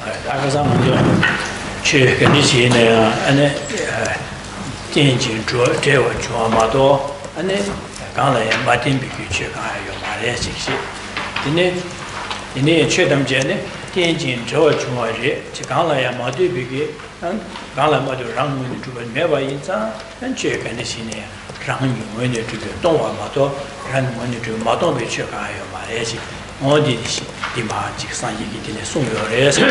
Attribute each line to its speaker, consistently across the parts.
Speaker 1: 다가서 먼저 제 건디시네 안에 진진 저와 좋아마도 안에 강에 마틴 비규 제가요 말에 식시 이네 최담제네 진진 저 중화리 지강라야 마도 비기 강라마도 랑문 주변 매바 인자 제 건디시네 랑용원의 그 동화마도 랑문의 그 마도 비규 제가요 말에 식 어디 디마 직선 얘기 되네 송요래서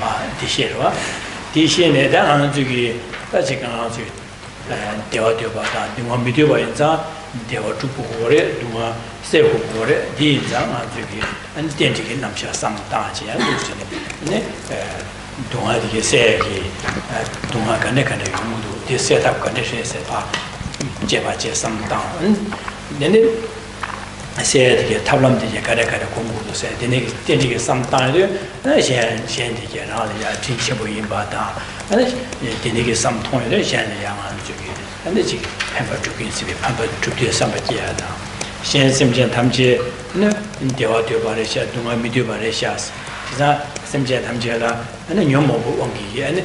Speaker 1: 마 디시로와 디시에 대한 저기 아직은 아직 대화되어봐다 누가 미디어 인자 대화 주고거래 누가 세고거래 디장 저기 안 된지게 남샤 상다지 그렇잖아요. 근데 동아리게 세기 동아간에 간에 용도 디세탑 간에 세세파 제바제 상당 근데 세게 탑람들이 가래가래 공부도 세 되네 되게 상당히 현현되게 나야 진짜 보인 바다 아니 되게 상통에 현현양한 저기 근데 지금 햄버 주긴 집에 햄버 주게 삼바지야다 현심전 담지 네 대화되어 버려셔 동아 미디어 버려셔 그래서 심지어 담지라 아니 녀모고 원기 아니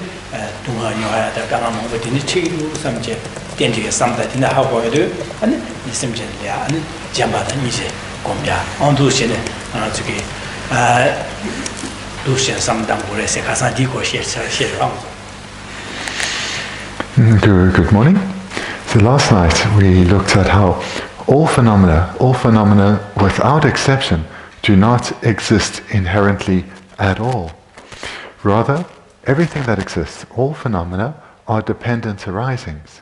Speaker 1: 동아 녀야다 강한 뭐 되는 책임도 삼지 된지게 삼다디나 하고도 아니 심지어야 아니 잠바다 이제 공야 언도시네 저기 도시에 상당고래서 가서 디고 실실하고.
Speaker 2: Good morning. So last night we looked at how all phenomena without exception do not exist inherently at all. Rather, everything that exists, all phenomena, are dependent arisings.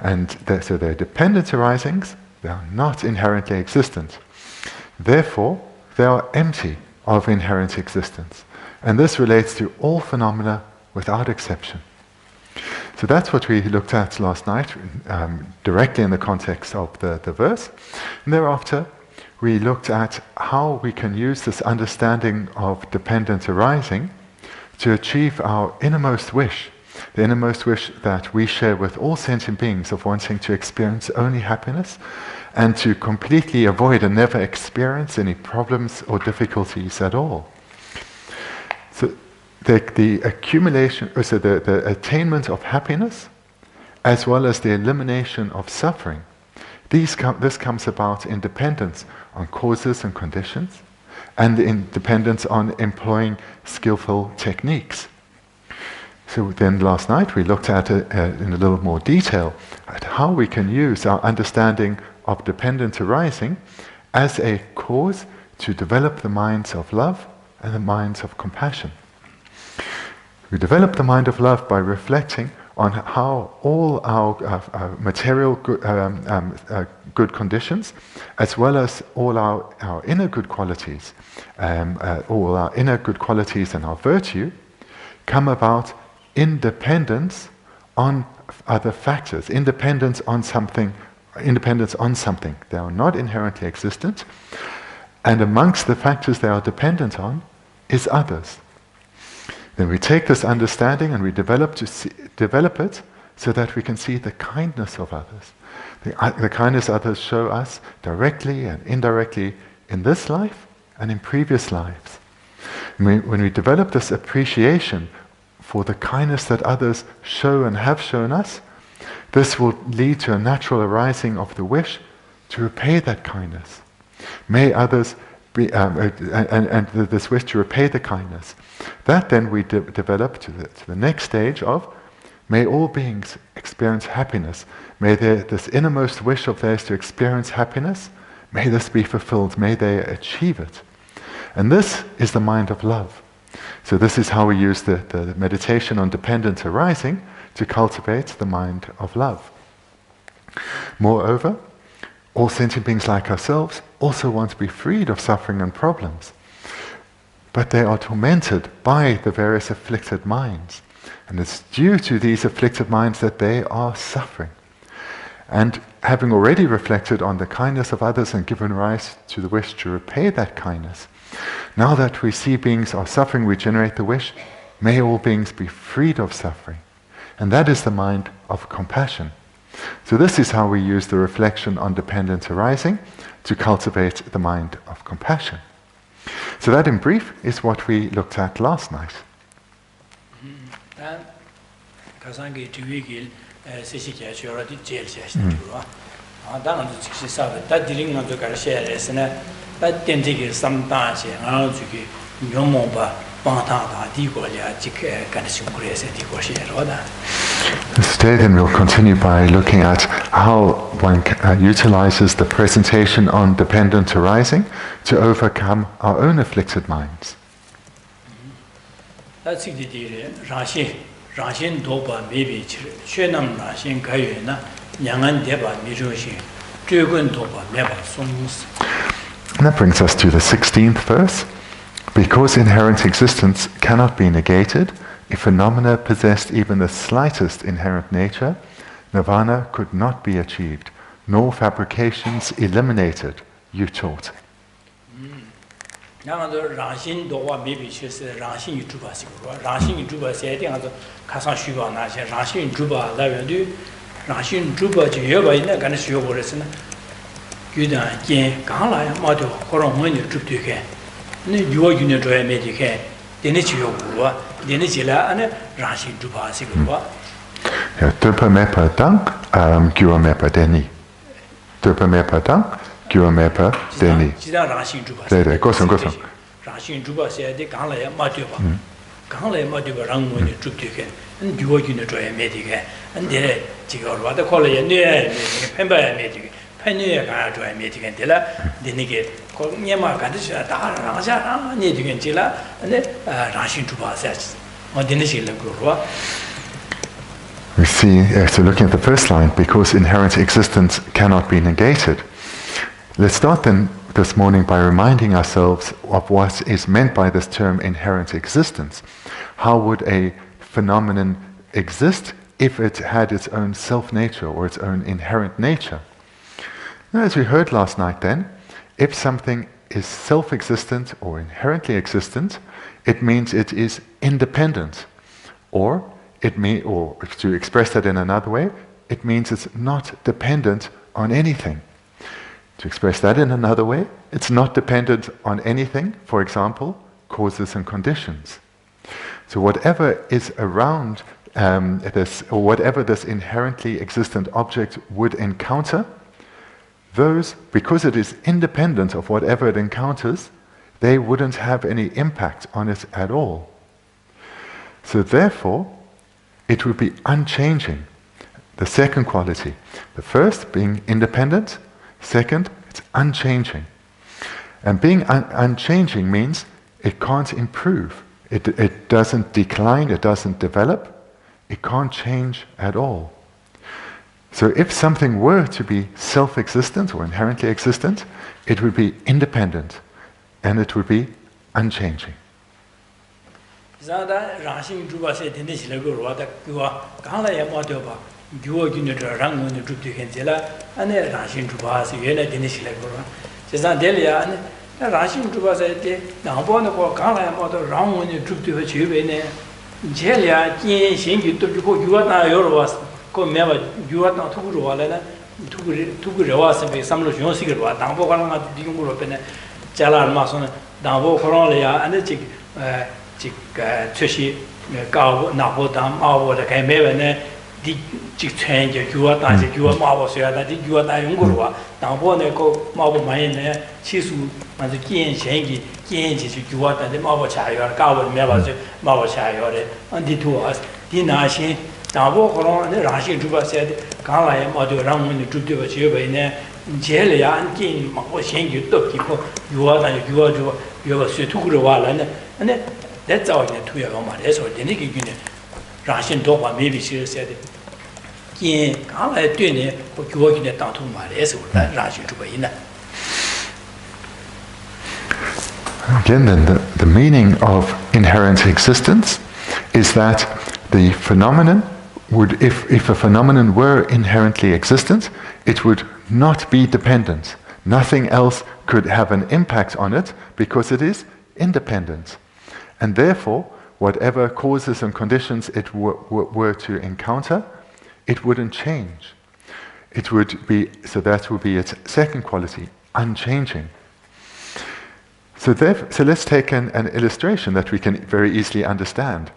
Speaker 2: And so they're dependent arisings, they are not inherently existent. Therefore, they are empty of inherent existence. And this relates to all phenomena without exception. So that's what we looked at last night, directly in the context of the verse. And thereafter, we looked at how we can use this understanding of dependent arising to achieve our innermost wish, the innermost wish that we share with all sentient beings of wanting to experience only happiness and to completely avoid and never experience any problems or difficulties at all. So the accumulation, so the attainment of happiness as well as the elimination of suffering, this comes about in dependence on causes and conditions and in dependence on employing skillful techniques. So then last night we looked at it in a little more detail at how we can use our understanding of dependent arising as a cause to develop the minds of love and the minds of compassion. We develop the mind of love by reflecting on how all our material good conditions, as well as all our inner good qualities, all our inner good qualities and our virtue, come about independence on other factors, independence on something. They are not inherently existent, and amongst the factors they are dependent on is others. Then we take this understanding and we develop it so that we can see the kindness of others. The kindness others show us directly and indirectly in this life and in previous lives. When we develop this appreciation for the kindness that others show and have shown us, this will lead to a natural arising of the wish to repay that kindness. May others be, and this wish to repay the kindness. That then we develop to the next stage of, may all beings experience happiness. May this innermost wish of theirs to experience happiness, may this be fulfilled, may they achieve it. And this is the mind of love. So this is how we use the meditation on dependent arising to cultivate the mind of love. Moreover, all sentient beings like ourselves also want to be freed of suffering and problems. But they are tormented by the various afflicted minds. And it's due to these afflicted minds that they are suffering. And having already reflected on the kindness of others and given rise to the wish to repay that kindness, now that we see beings are suffering, we generate the wish, may all beings be freed of suffering. And that is the mind of compassion. So this is how we use the reflection on dependent arising to cultivate the mind of compassion. So that in brief is what we looked at last night.
Speaker 1: 가상기 뒤위길 세시게 저러디 제일 샤시도록 다는 즉시 사be 다 딜링은 저 가르셔야스나 다 텐지기 삼다시 아주기 용모바 방타다 디고랴 지케 간시 그래서 디고시로다.
Speaker 2: Today then we'll continue by looking at how one utilizes the presentation on dependent arising to overcome our own afflicted minds. And that brings us to the 16th verse. Because inherent existence cannot be negated, if phenomena possessed even the slightest inherent nature, nirvana could not be achieved, nor fabrications eliminated, you taught. Durpa mepa dang, gyua mepa deni. Durpa mepa dang, gyua mepa deni. Gosong.
Speaker 1: Rashin juba se de gangla ya maduba. Gangla ya maduba rangmo chuptuke. And gyua gyune joya medike. And de jiga the kola ya ne pemba ya medike. Penny ga joya medike dela denige ko nyema ga de da rangja ne digen jila and rashin juba se. On denisi le gurwa.
Speaker 2: We see, so looking at the first line, because inherent existence cannot be negated. Let's start then this morning by reminding ourselves of what is meant by this term inherent existence. How would a phenomenon exist if it had its own self-nature or its own inherent nature? Now, as we heard last night then, if something is self-existent or inherently existent, it means it is independent. Or to express that in another way, it means it's not dependent on anything. To express that in another way, it's not dependent on anything, for example, causes and conditions. So whatever is around this, or whatever this inherently existent object would encounter, those, because it is independent of whatever it encounters, they wouldn't have any impact on it at all. So therefore, it would be unchanging. The second quality. The first being independent. Second, it's unchanging. And being unchanging means it can't improve. It doesn't decline, it doesn't develop. It can't change at all. So if something were to be self-existent or inherently existent, it would be independent and it would be unchanging.
Speaker 1: Zada Rashing Juba said in this level, what you are Kala Yamotoba, you are going to run on the Drupi Kenzilla, and then Rashing Juba, so you're not in this level. Cezanne Delia and Rashing Juba said, now born of Kala Yamoto, run on the Drupi Chubene, Jelia, King, you took you are now your was, come never, you are not too good, too good, was some of your secret, Dambo Dingo, Jalar Mason, Dambo Coronia, and the chick. Tsushi Gao Napo Dam, Mawo, the Kamevan, the Chick Change, you are dancing, you are Mawo, so that you are Dayungurua, Dambo, Mawo Mayan, Chisu, and the Kien Shangi, Kien, you are the Mawo Chayo, Gao, Mavas, Mawo Chayo, and the two us, Dinashi, Dambo Koron, and Rashi Juba said, Kala Madu Ram when the Jutu was here in there, Jelia and King, Mawo Shangi, you are Sutukura, and then. That's all in 2 years. That's what the Niki Russian Dopa maybe she said. King, I doing it, what you working at down to my Russian to be in that.
Speaker 2: Again, then, the meaning of inherent existence is that the phenomenon would, if a phenomenon were inherently existent, it would not be dependent. Nothing else could have an impact on it because it is independent. And therefore, whatever causes and conditions it were to encounter, it wouldn't change. It would be, so that would be its second quality, unchanging. So let's take an illustration that we can very easily understand.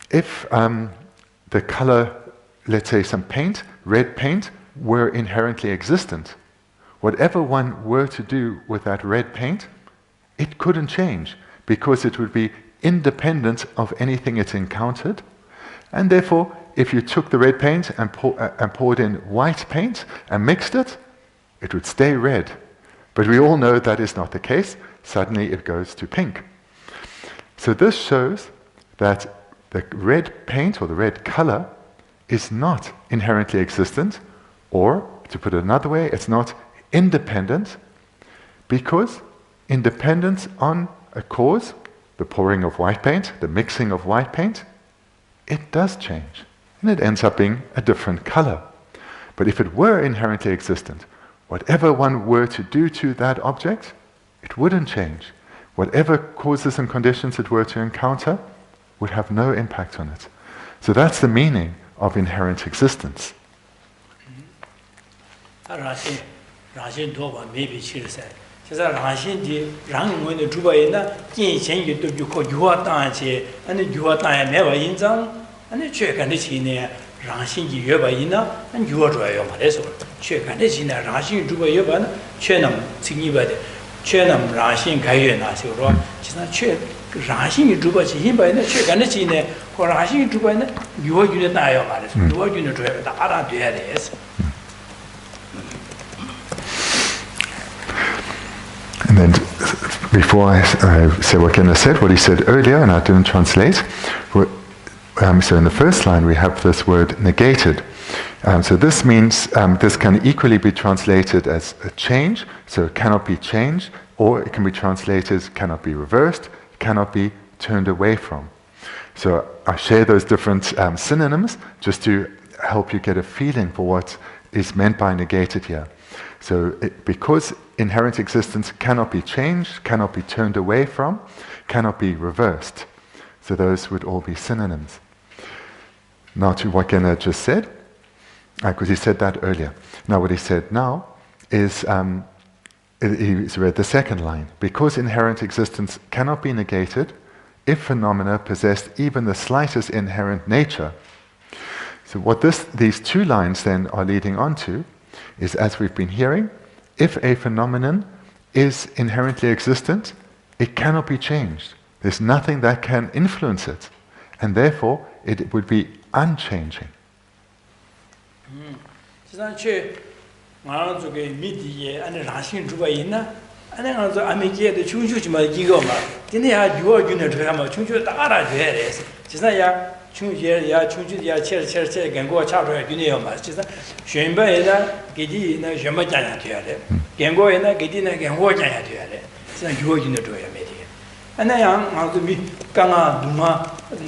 Speaker 2: if the color, let's say some paint, red paint, were inherently existent, whatever one were to do with that red paint, it couldn't change, because it would be independent of anything it encountered. And therefore, if you took the red paint and poured in white paint and mixed it, it would stay red. But we all know that is not the case. Suddenly it goes to pink. So this shows that the red paint or the red color is not inherently existent, or, to put it another way, it's not independent, because independence on a cause, the pouring of white paint, the mixing of white paint, it does change, and it ends up being a different color. But if it were inherently existent, whatever one were to do to that object, it wouldn't change. Whatever causes and conditions it were to encounter would have no impact on it. So that's the meaning of inherent existence.
Speaker 1: 제가 라신디 랑문의 주바에나 진생이 또 유고 유화단체 아니 유화단에 매와 인장 아니 최근에 지내 라신이 여바이나 안 유어줘요 말해서 최근에 지내 라신 주바 여바는 최남 증이바데 최남 라신 가여나서로 지나 최 라신이 주바지 힘바에는 최근에 지내 그 라신이 주바에는 유어준에 나요 말해서 유어준에 줘야 다 알아둬야 돼서.
Speaker 2: And then, before I say what Geshe said, what he said earlier, and I didn't translate, so in the first line we have this word negated. So this means, this can equally be translated as a change, so it cannot be changed, or it can be translated, cannot be reversed, cannot be turned away from. So I share those different synonyms just to help you get a feeling for what is meant by negated here. So because inherent existence cannot be changed, cannot be turned away from, cannot be reversed. So those would all be synonyms. Now to what Geshe just said, because he said that earlier. Now what he said now is, he's read the second line. Because inherent existence cannot be negated, if phenomena possessed even the slightest inherent nature. So what these two lines then are leading on to is, as we've been hearing, if a phenomenon is inherently existent, it cannot be changed. There's nothing that can influence it, and therefore it would be unchanging.
Speaker 1: 충주야 충주야 체체 gengo 차로야 균이요 맞지다 쉔바에나 게디나 쉔바잖아 돼야 돼 gengo에나 게디나 gengo 잖아 돼야 돼 진짜 유어진도 줘야 매디 안나양 아주 미 강아 누마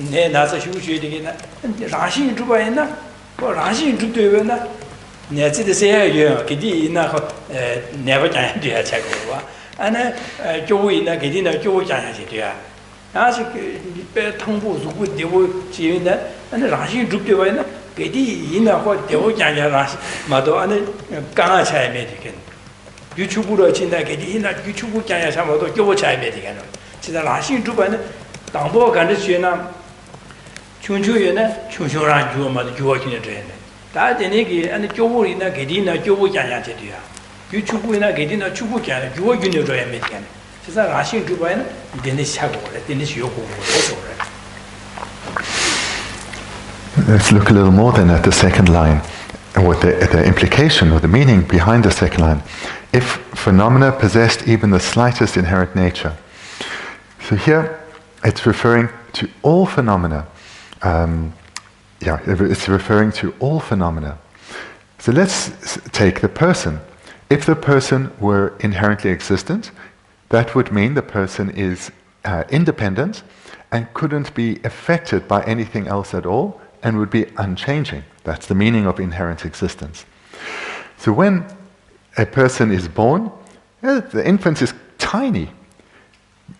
Speaker 1: 내 나서 휴슈에 되게나 라신 주바에나 뭐 라신 주되면나 내지도 세요 게디나 내가 잖아 돼야 차고와 안에 교회나 게디나 교회 잖아 돼야 아직 배 통보 주고 되고 지인데 아니 라신 죽되어나 게디 이나고 되고 잖아라 마도 안에 강아 차에 되겠네 유튜브로 진다 게디 이나 유튜브 잖아 참아도 교보 차에 되겠네 진짜 라신 죽바는 당보 간의 죄나 충주에나 충주랑 주어마도 주어지는 죄네 다 되네기 안에 교보이나 게디나 교보 잖아 되야 유튜브나 게디나 주고 잖아 주어지는 죄에 되겠네 Let's
Speaker 2: look a little more then at the second line, and what the implication or the meaning behind the second line. If phenomena possessed even the slightest inherent nature. So here it's referring to all phenomena. It's referring to all phenomena. So let's take the person. If the person were inherently existent, that would mean the person is independent and couldn't be affected by anything else at all and would be unchanging. That's the meaning of inherent existence. So when a person is born, the infant is tiny.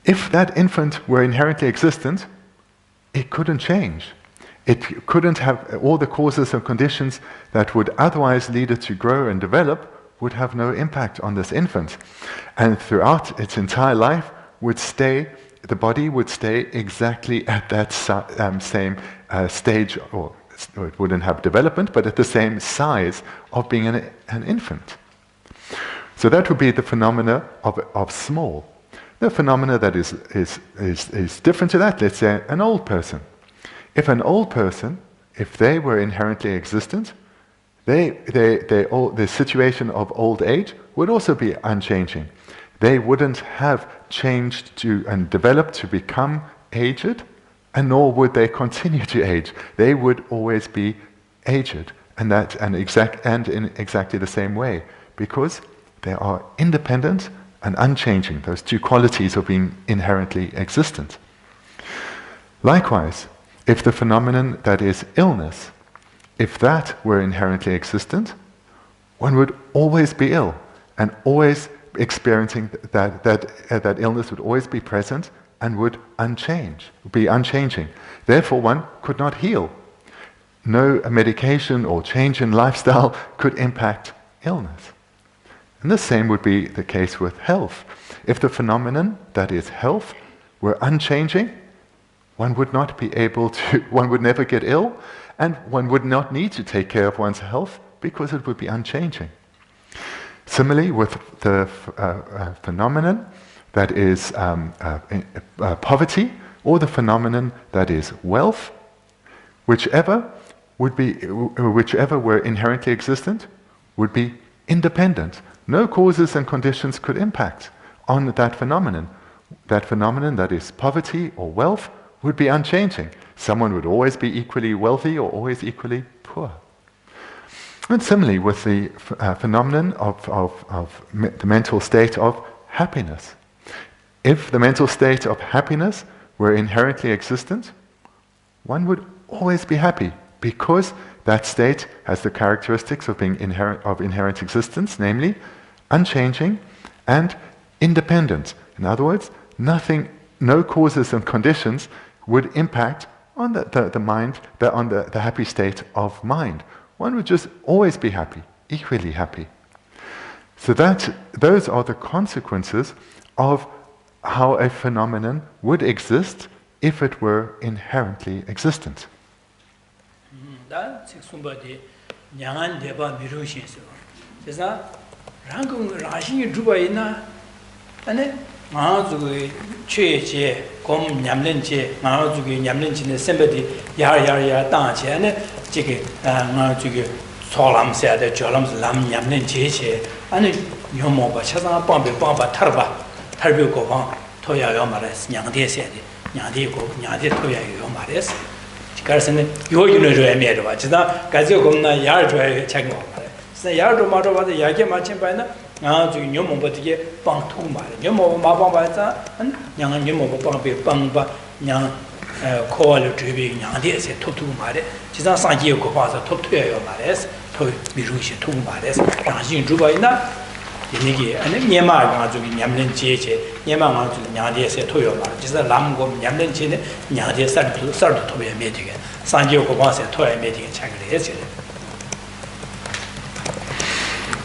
Speaker 2: If that infant were inherently existent, it couldn't change. It couldn't have all the causes and conditions that would otherwise lead it to grow and develop would have no impact on this infant, and throughout its entire life would stay the body would stay exactly at that same stage, or it wouldn't have development, but at the same size of being an infant. So that would be the phenomena of small. The phenomena that is different to that, let's say an old person. If an old person, if they were inherently existent, the situation of old age would also be unchanging. They wouldn't have changed to and developed to become aged, and nor would they continue to age. They would always be aged, and in exactly the same way, because they are independent and unchanging, those two qualities of being inherently existent. Likewise, if the phenomenon that is illness, if that were inherently existent, one would always be ill, and always experiencing that illness would always be present and would be unchanging. Therefore, one could not heal. No medication or change in lifestyle could impact illness. And the same would be the case with health. If the phenomenon that is health were unchanging, one would never get ill, and one would not need to take care of one's health because it would be unchanging. Similarly, with the phenomenon that is poverty, or the phenomenon that is wealth, whichever were inherently existent, would be independent. No causes and conditions could impact on that phenomenon. That phenomenon that is poverty or wealth would be unchanging. Someone would always be equally wealthy or always equally poor. And similarly with the phenomenon of the mental state of happiness. If the mental state of happiness were inherently existent, one would always be happy, because that state has the characteristics of being inherent existence, namely unchanging and independent. In other words, no causes and conditions would impact on the mind, on the happy state of mind. One would just always be happy, equally happy. So those are the consequences of how a phenomenon would exist if it were inherently existent.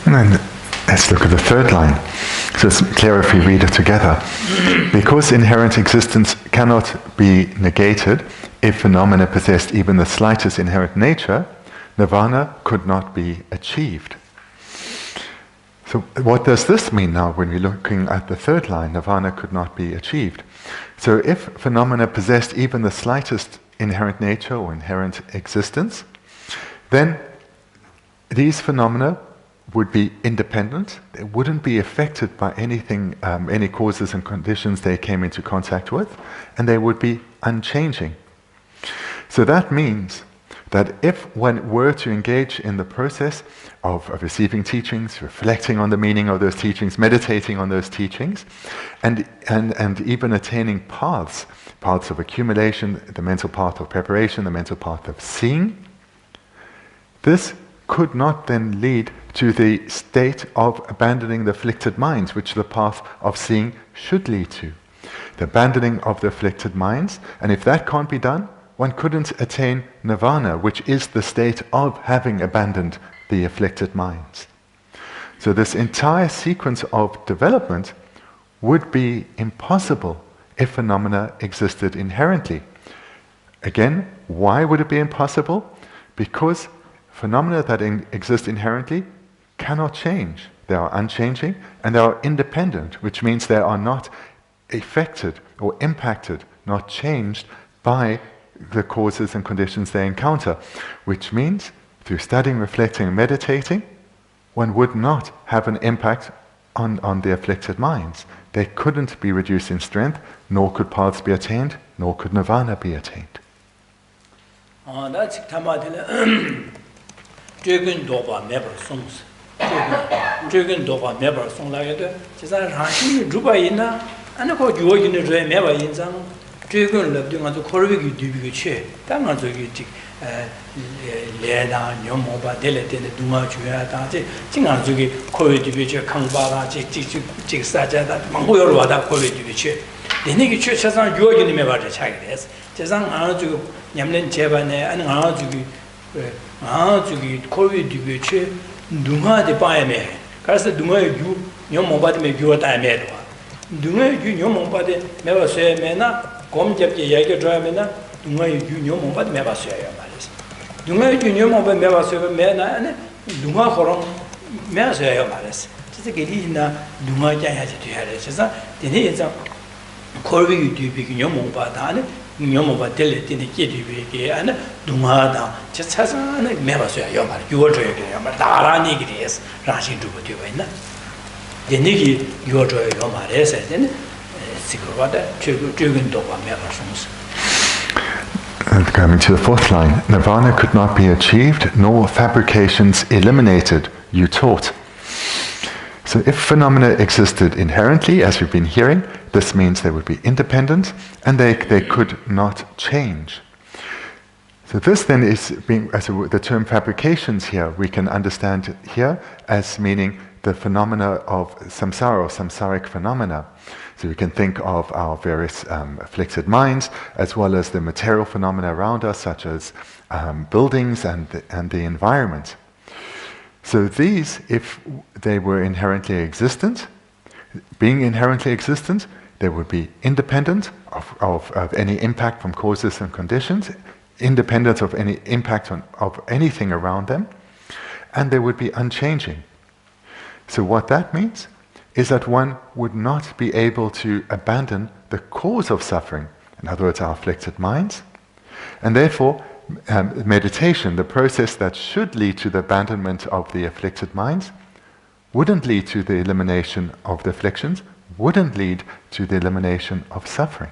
Speaker 2: And let's look at the third line. So it's clear if we read it together. Because inherent existence cannot be negated, if phenomena possessed even the slightest inherent nature, nirvana could not be achieved. So what does this mean now when we're looking at the third line, nirvana could not be achieved? So if phenomena possessed even the slightest inherent nature or inherent existence, then these phenomena would be independent. They wouldn't be affected by anything, any causes and conditions they came into contact with, and they would be unchanging. So that means that if one were to engage in the process of receiving teachings, reflecting on the meaning of those teachings, meditating on those teachings, and even attaining paths of accumulation, the mental path of preparation, the mental path of seeing, this could not then lead to the state of abandoning the afflicted minds, which the path of seeing should lead to. The abandoning of the afflicted minds, and if that can't be done, one couldn't attain nirvana, which is the state of having abandoned the afflicted minds. So this entire sequence of development would be impossible if phenomena existed inherently. Again, why would it be impossible? Because phenomena that exist inherently cannot change. They are unchanging and they are independent, which means they are not affected or impacted, not changed by the causes and conditions they encounter, which means through studying, reflecting, and meditating, one would not have an impact on the afflicted minds. They couldn't be reduced in strength, nor could paths be attained, nor could nirvana be attained.
Speaker 1: That's Dragon Doba never songs. Dragon Doba never song like it. Just a Rashi, Drubaina, and a called you in the dream never in some Dragon loved you on the Korvik Dubi chair. Tangazuki, Leda, Yomoba, Delet, and the Duma Juya, Tingazuki, Kori Dubicha, Kangba, Jig Saja, Mangoya, Kori Dubicha. The Niki Church has not your in the Meva Chinese. Just an Arju, Yamlin Jebane, and Arjuki, Kori Dubicha, Duma de Bayame. Cast the Duma, you, your mobile make you what I made. Duma, you, your mobile, never say Mena, Gom Japi Yaga Dramena, Duma, you, your mobile, never say Maris. Duma, you, your mobile, never say Mena, and Duma Horon, Mercer Maris. Just a Gedina, Duma Jayati to Harris. The needs of Corvi Dubi, your mobile, Yomoba Delet in the Kid and Dumada just has never say Yomar, you are drinking Yomar, Dara Nigris, rushing to what you win. The Nigi, you are drinking Yomar, and Sigurada, Jugan Doba never songs.
Speaker 2: Coming to the fourth line, Nirvana could not be achieved, nor fabrications eliminated, you taught. So if phenomena existed inherently, as we've been hearing, this means they would be independent and they could not change. So this then is being, as the term fabrications here, we can understand here as meaning the phenomena of samsara or samsaric phenomena. So we can think of our various afflicted minds as well as the material phenomena around us, such as buildings and the environment. So these, if they were inherently existent, being inherently existent, they would be independent of any impact from causes and conditions, independent of any impact of anything around them, and they would be unchanging. So what that means is that one would not be able to abandon the cause of suffering, in other words, our afflicted minds, and therefore meditation, the process that should lead to the abandonment of the afflicted minds, wouldn't lead to the elimination of the afflictions, wouldn't lead to the elimination of suffering.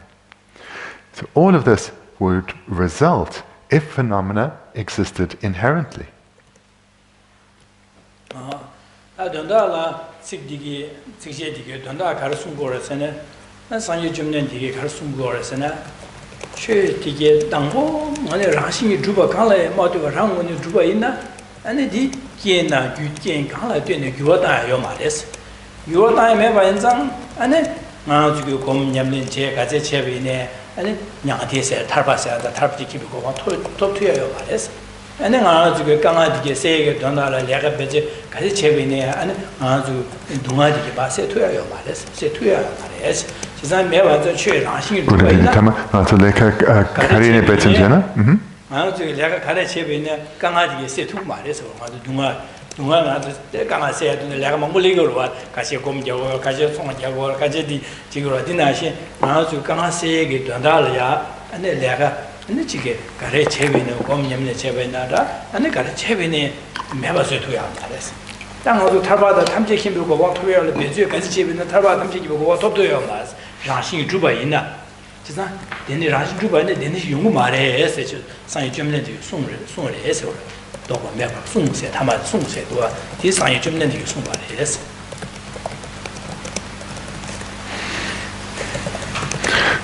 Speaker 2: So all of this would result if phenomena existed inherently.
Speaker 1: Che tige dangbo mane rashi juba kala ma de rang ne juba ina ane di kien na yu kien kala de ne yu da yo ma des yu da me ba zang ane ma ju ko kom nyam len che ga che che bi ne ane nya de se tar ba sa da tar bi ki bi ko ma to yo ma des ane nga ju ka nga di ke se ge don da la le ga be je ga che che bi ne ane nga ju du nga di ke ba se to yo ma des se to yo ma des
Speaker 2: Buddha Tama, also lecker Karine Betzenjana.
Speaker 1: Also lecker Kare Chebine, Kangadi Setu Maris, Duma, Duma, Kanga said to the Lagamuligo, Kasiakom Jago, Kasia Song Jago, Kajedi, Chigoradinashi, now to Kangaseg, Dandalia, and the Lega, and the Chike, Kare Chebine, Gomiam Chebenada, and the Kare Chebine, never said to Yamaris. 然后就他把的他们这些如果往土壤里边就开始这边的他把他们这如果往土壤嘛让心主办呢就是人家让心主办的人家用嘛嘞是就商业专门的送人是了到我们送些他们送些多第商业专门的送嘛嘞是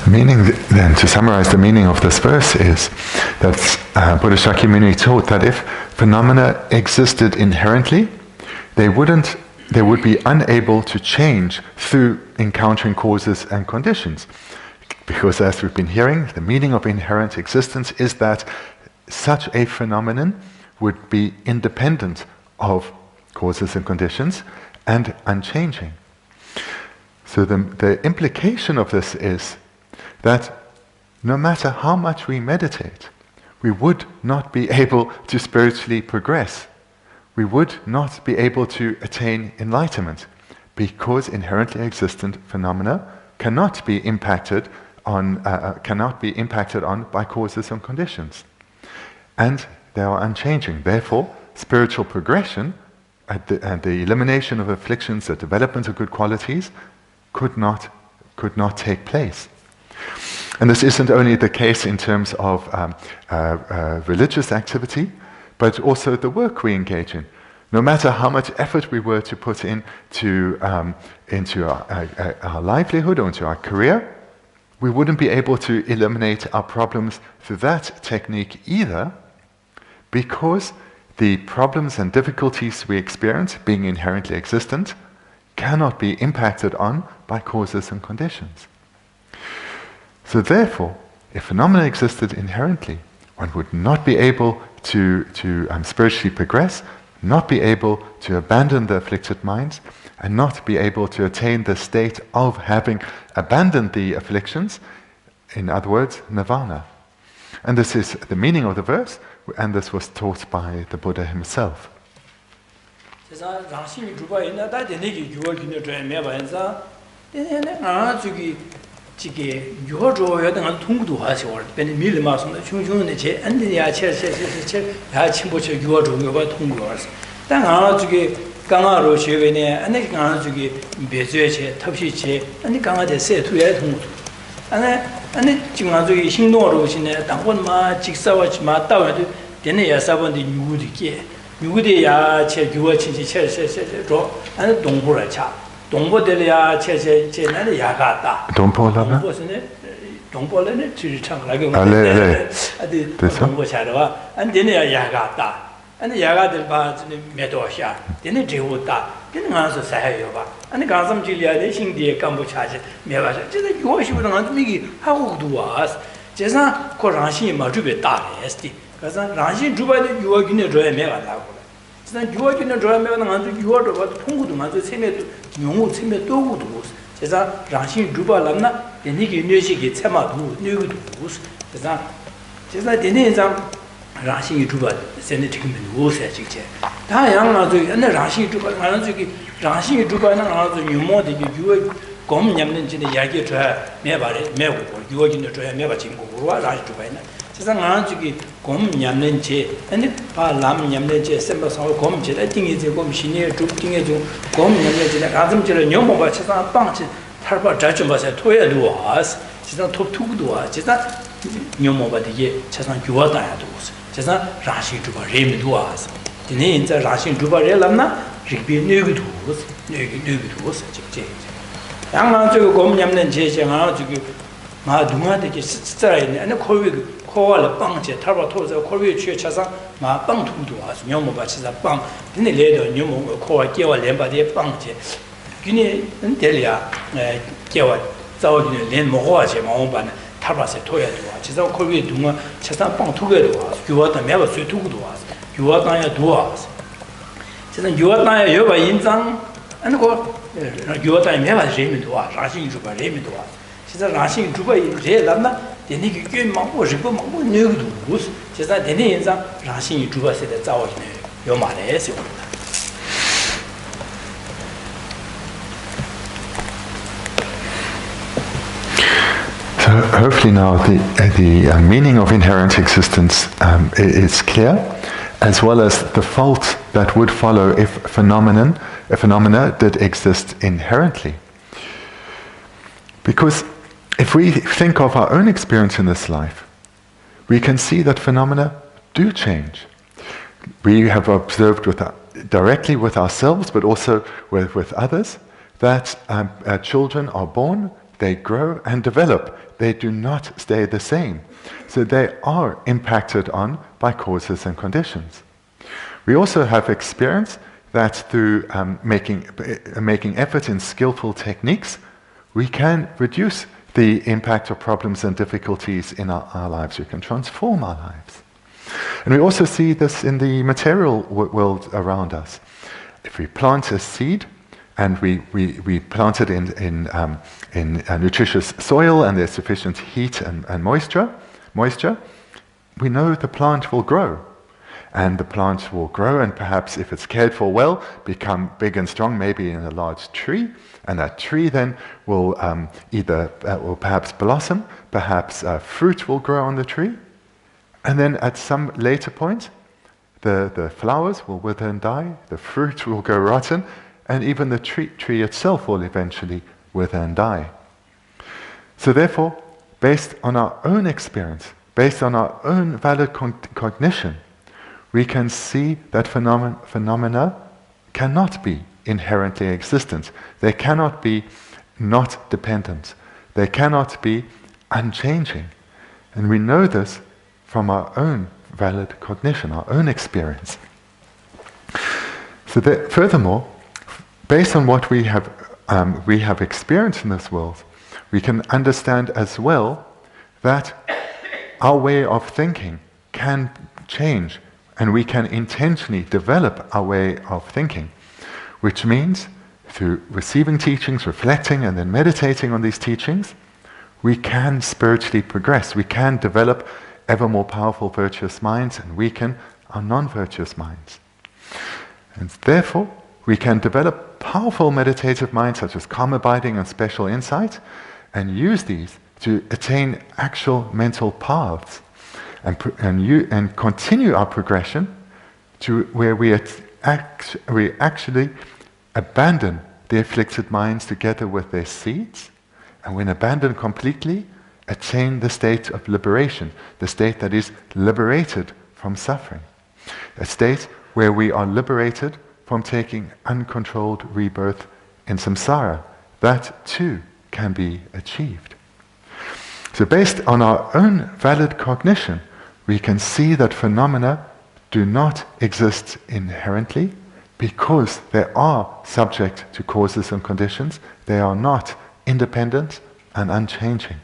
Speaker 2: Meaning then, to summarize the meaning of this verse is that Buddha Shakyamuni taught that if phenomena existed inherently, they would be unable to change through encountering causes and conditions. Because as we've been hearing, the meaning of inherent existence is that such a phenomenon would be independent of causes and conditions and unchanging. So the implication of this is that no matter how much we meditate, we would not be able to spiritually progress. We would not be able to attain enlightenment, because inherently existent phenomena cannot be impacted on by causes and conditions, and they are unchanging. Therefore, spiritual progression and the elimination of afflictions, the development of good qualities, could not take place. And this isn't only the case in terms of religious activity, but also the work we engage in. No matter how much effort we were to put into our livelihood or into our career, we wouldn't be able to eliminate our problems through that technique either, because the problems and difficulties we experience, being inherently existent, cannot be impacted on by causes and conditions. So therefore, if phenomena existed inherently, one would not be able to spiritually progress, not be able to abandon the afflicted minds, and not be able to attain the state of having abandoned the afflictions, in other words, nirvana. And this is the meaning of the verse, and this was taught by the Buddha himself.
Speaker 1: And the Yaga Bad Medosha, then a Jehuta, then answer Sahayova, and the Gazam Gilia, they sing the Kambucha, Mevasha, just you should not me, how do us? Jesa Koranshi Majube Esti, because Ranshi Juba, you are going to draw a meva. Then you are going to draw a meva, you are about Pungu to send it, you would send it to Udus. Jesa Ranshi Juba Lana, the Niki Nushi Sema do, new Udus, Jesa Denizam. Rashi Juba, send it to him in Woo said, Tayang, and the Rashi Juba, Rashi Juba, and other new more than you come Yamlin in the Yagi to her, never, you are in the Troya Mevachim, Rashi Juba. Sasangi, come Yamlin, and the Palam Yamlin, Sembas or Comche, I think it's a commissioner to come Yamlin, Adam Jell, Yomo, but she's not bunch, Tarpa judgment was a toy to us, she's not top 2 to us, she's not Yomo, but the year, she's not Yuata to us. Rashi Juba Remi to us. The names are Rashi Juba Relamna, Ribi Nugutus, Young answer Gomiam and Jayang to give Maduma the Strain and a Kovi call a bunch, Tarbatos, a Korea Church as a Ma Bang to us, Yomo Bachis a bang, then the later Yomo call Gewa Lemba de Bunch, Guinea and Delia, Gewa, Zaudi, Len Mohoache, Maoban. Tabas toya to us, is our Korea Duma, Chestan Pong together to us, you are the never so to us, you are not to us. Then you are not Yoba in Zang, and go, you are time never dreaming to us, rushing Juba dreaming to us. She said, rushing Juba in Lama, the Niki Mambo, Ribo, new to us. She said, the name is rushing Juba said that's our Yoma.
Speaker 2: Hopefully now the meaning of inherent existence is clear, as well as the fault that would follow if phenomena did exist inherently. Because if we think of our own experience in this life, we can see that phenomena do change. We have observed directly with ourselves, but also with others, that children are born, they grow and develop. They do not stay the same. So they are impacted on by causes and conditions. We also have experience that through making effort in skillful techniques, we can reduce the impact of problems and difficulties in our lives. We can transform our lives. And we also see this in the material world around us. If we plant a seed and we plant it in nutritious soil, and there's sufficient heat and moisture, we know the plant will grow. And the plant will grow, and perhaps if it's cared for well, become big and strong, maybe in a large tree. And that tree then will will perhaps blossom, perhaps fruit will grow on the tree. And then at some later point, the flowers will wither and die, the fruit will go rotten, and even the tree itself will eventually wither and die. So therefore, based on our own experience, based on our own valid cognition, we can see that phenomena cannot be inherently existent. They cannot be not dependent. They cannot be unchanging. And we know this from our own valid cognition, our own experience. So that, furthermore, based on what we have experienced in this world, we can understand as well that our way of thinking can change, and we can intentionally develop our way of thinking, which means through receiving teachings, reflecting, and then meditating on these teachings, we can spiritually progress. We can develop ever more powerful virtuous minds and weaken our non-virtuous minds. And therefore, we can develop powerful meditative minds such as calm abiding and special insight, and use these to attain actual mental paths and continue our progression to where we actually abandon the afflicted minds together with their seeds, and when abandoned completely, attain the state of liberation, the state that is liberated from suffering, a state where we are liberated from taking uncontrolled rebirth in samsara. That too can be achieved. So based on our own valid cognition, we can see that phenomena do not exist inherently because they are subject to causes and conditions. They are not independent and unchanging.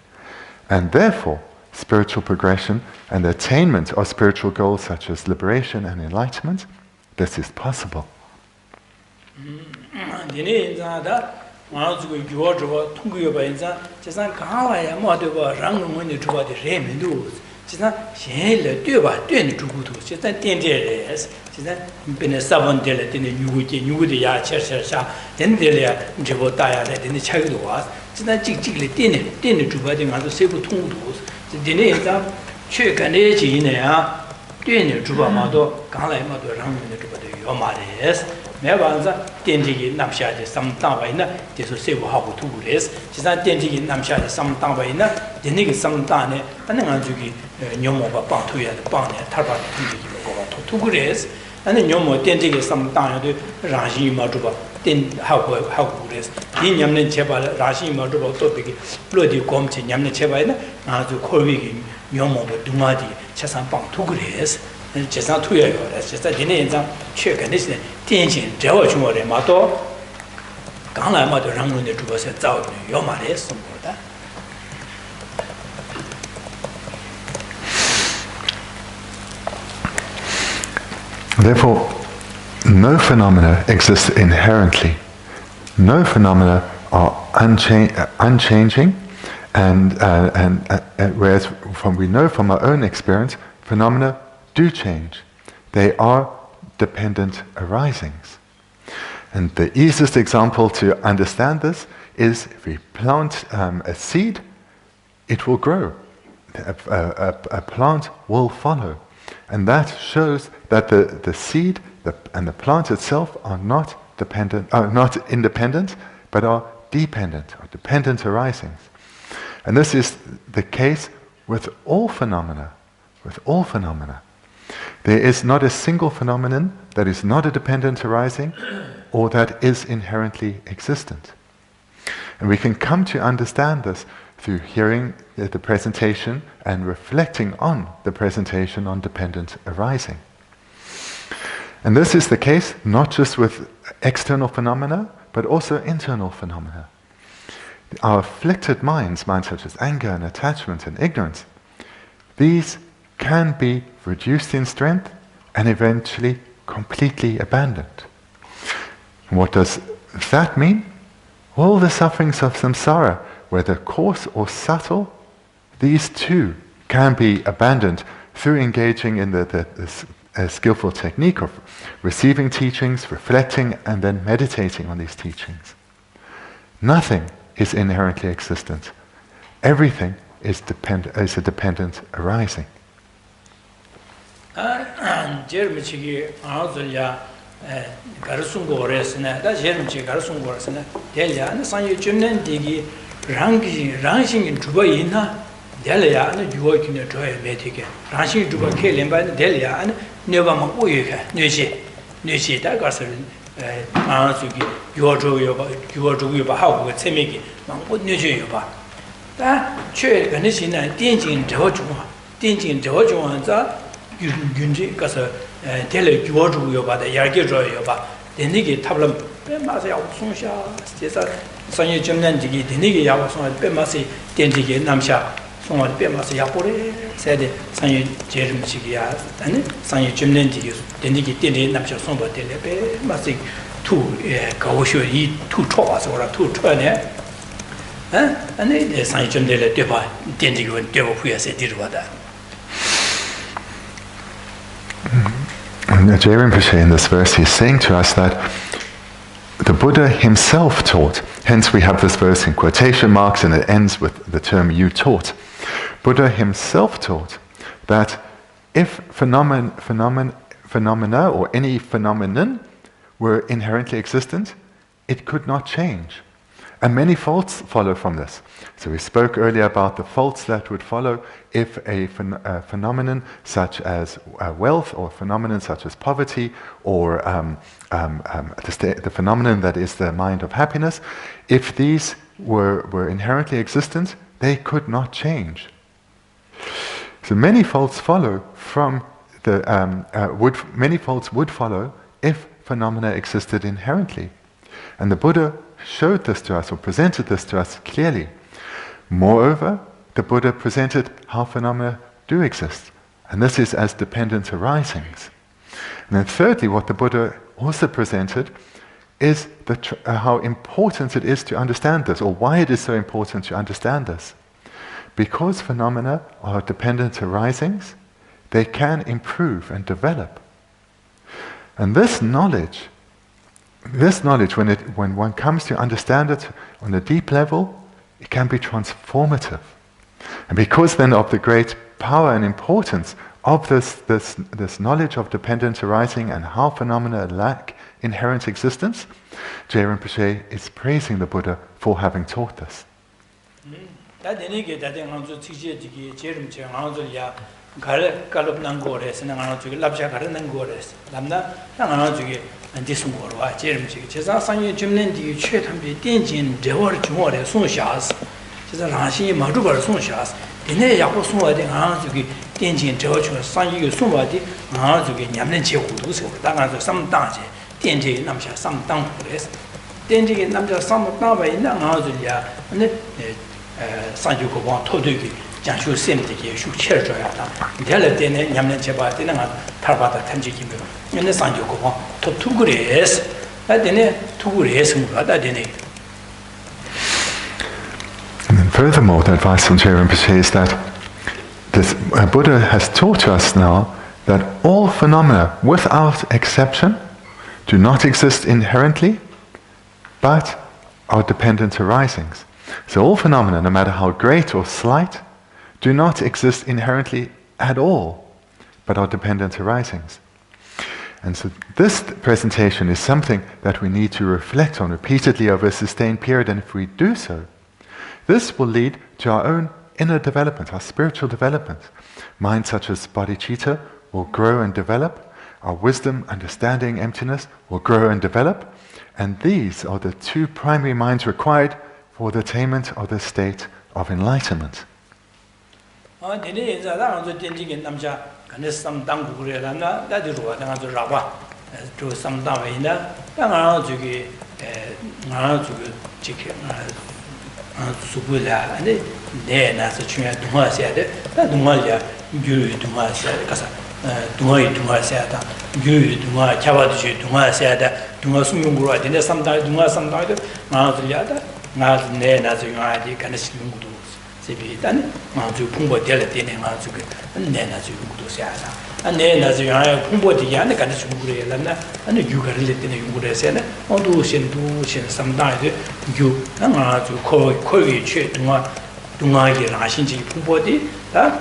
Speaker 2: And therefore, spiritual progression and the attainment of spiritual goals such as liberation and enlightenment, this is possible.
Speaker 1: 매반자 덴지기 남샤지 삼당바이나 제소 세부 하고 두고레스 지산 덴지기 남샤지 삼당바이나 데니기 삼당네 안능한 주기 녀모가 빵투야 빵네 탈바 덴지기 뭐가 두고레스 아니 녀모 덴지기 삼당여도 라시 마주바 덴 하고 그레스 이 냠는 제발 라시 마주바 또비기 로디 곰치 냠는 제발이나 아주 코비기 녀모가 두마디 차산 빵 두고레스 제사 투여요. 제사 되는 인상 최근에 대신 제와 중월에 마도 강라마도 랑문에 주버서 자오는 요 말에 숨보다.
Speaker 2: Therefore, no phenomena exist inherently. No phenomena are unchanging, and whereas we know from our own experience, phenomena do change. They are dependent arisings. And the easiest example to understand this is if we plant a seed, it will grow. A plant will follow. And that shows that the seed and the plant itself are not independent, but are dependent, or dependent arisings. And this is the case with all phenomena. With all phenomena. There is not a single phenomenon that is not a dependent arising or that is inherently existent. And we can come to understand this through hearing the presentation and reflecting on the presentation on dependent arising. And this is the case not just with external phenomena, but also internal phenomena. Our afflicted minds such as anger and attachment and ignorance, these can be reduced in strength and eventually completely abandoned. And what does that mean all the sufferings of samsara, whether coarse or subtle, these too can be abandoned through engaging in the skillful technique of receiving teachings, reflecting, and then meditating on these teachings. Nothing is inherently existent. Everything is a dependent arising. Geshe Rinpoche in this verse, he's saying to us that the Buddha himself taught, hence we have this verse in quotation marks and it ends with the term you taught. Buddha himself taught that if phenomena or any phenomenon were inherently existent, it could not change. And many faults follow from this. So we spoke earlier about the faults that would follow if a phenomenon such as wealth, or a phenomenon such as poverty, or the phenomenon that is the mind of happiness, if these were inherently existent, they could not change. So many faults follow from many faults would follow if phenomena existed inherently. And the Buddha showed this to us, or presented this to us clearly. Moreover, the Buddha presented how phenomena do exist, and this is as dependent arisings. And then thirdly, what the Buddha also presented is how important it is to understand this, or why it is so important to understand this. Because phenomena are dependent arisings, they can improve and develop. And this knowledge, when one comes to understand it on a deep level, it can be transformative. And because then of the great power and importance of this knowledge of dependent arising and how phenomena lack inherent existence, Geshe Rinpoche is praising the Buddha for having taught this. And furthermore, the advice from Geshe Rinpoche is that this Buddha has taught us now that all phenomena, without exception, do not exist inherently, but are dependent arisings. So all phenomena, no matter how great or slight, do not exist inherently at all, but are dependent arisings. And so this presentation is something that we need to reflect on repeatedly over a sustained period, and if we do so, this will lead to our own inner development, our spiritual development. Minds such as bodhicitta will grow and develop, our wisdom, understanding, emptiness will grow and develop, and these are the two primary minds required for the attainment of the state of enlightenment.
Speaker 1: yu dunga chaba du dunga sayada dunga sumyungura dine samda dunga samda nga ziyada nga ne na ziyanga di kanis lungudu sebi dan nga zu pungbo dele dine nga zu ne na zu lungudu sayada ne na ziyanga pungbo di ya ne kanis lungure lana ane yu garile dine lungure sayana odu shin samda de yu nga zu ko yi che dunga gi ra shin ji pungbo di da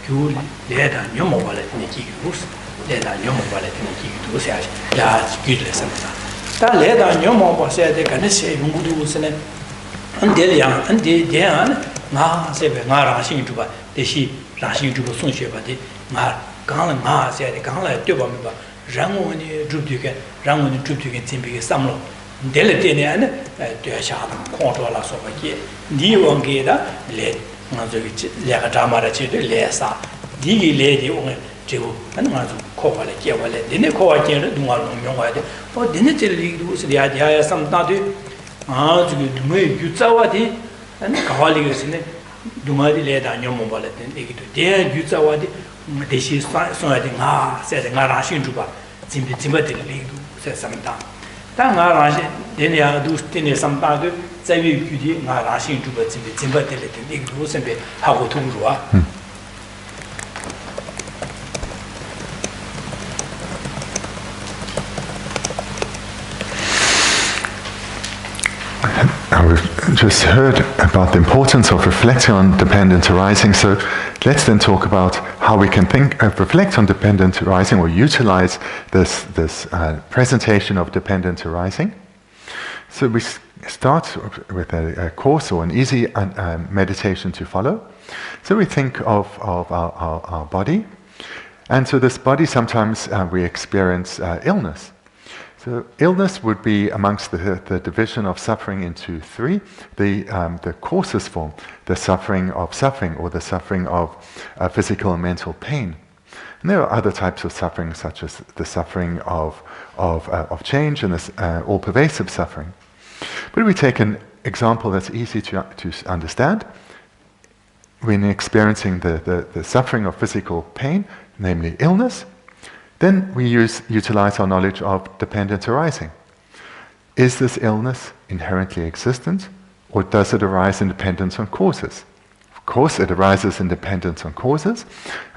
Speaker 1: yu le da nyomo wala ne ji gus leda nyomo wale tene ki du se ya gudle samta ta leda nyomo ba se de kan se lungu du se ande yang ande de an nga se be nga ra shin ju ba de shi ra shin ju bo song xue ba de nga gang nga se de gang la de ba me ba ran wo ni ju du ge ran wo ni ju du ge tin bi ge sam lo de le de ne an de sha da kong zhuo la so ba ge ni wang ge da le nga zo ge le ga da ma ra che de le sa di ge le di wong 제고 하는 아주 코발에 깨발에 내내 코와께는 동화로 명화야 돼. 내내 제리도 스리아디아야 삼다도 아주 dum의 유자와디 아니 가발이겠네. dum아리 레다 녀모 발에 된 얘기도 대 유자와디 대시 소야디 나 세데 나라신 주바 짐비짐바들 리도 세삼다. 당나라신 내내야 두스티네 삼다도 자위 규디 나라신 주바 짐비짐바들 된 얘기도 선배 하고 통주와
Speaker 2: We've just heard about the importance of reflecting on dependent arising, so let's then talk about how we can reflect on dependent arising or utilize this presentation of dependent arising. So we start with a course or an easy meditation to follow. So we think of our body, and so this body sometimes we experience illness. So illness would be amongst the division of suffering into three. The coarsest form, the suffering of suffering, or the suffering of physical and mental pain. And there are other types of suffering, such as the suffering of change and this all-pervasive suffering. But if we take an example that's easy to understand, when experiencing the suffering of physical pain, namely illness, then we utilize our knowledge of dependent arising. Is this illness inherently existent, or does it arise in dependence on causes? Of course, it arises in dependence on causes.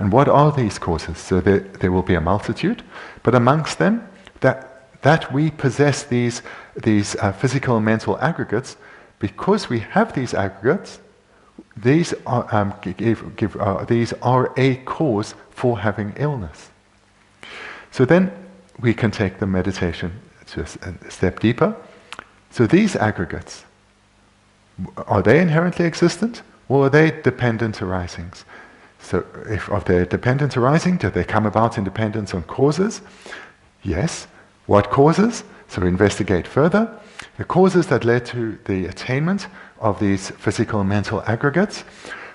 Speaker 2: And what are these causes? So there will be a multitude, but amongst them, that we possess these physical and mental aggregates, because we have these aggregates, these are a cause for having illness. So then we can take the meditation to a step deeper. So these aggregates, are they inherently existent, or are they dependent arisings? So if they're dependent arising, do they come about in dependence on causes? Yes. What causes? So we investigate further. The causes that led to the attainment of these physical and mental aggregates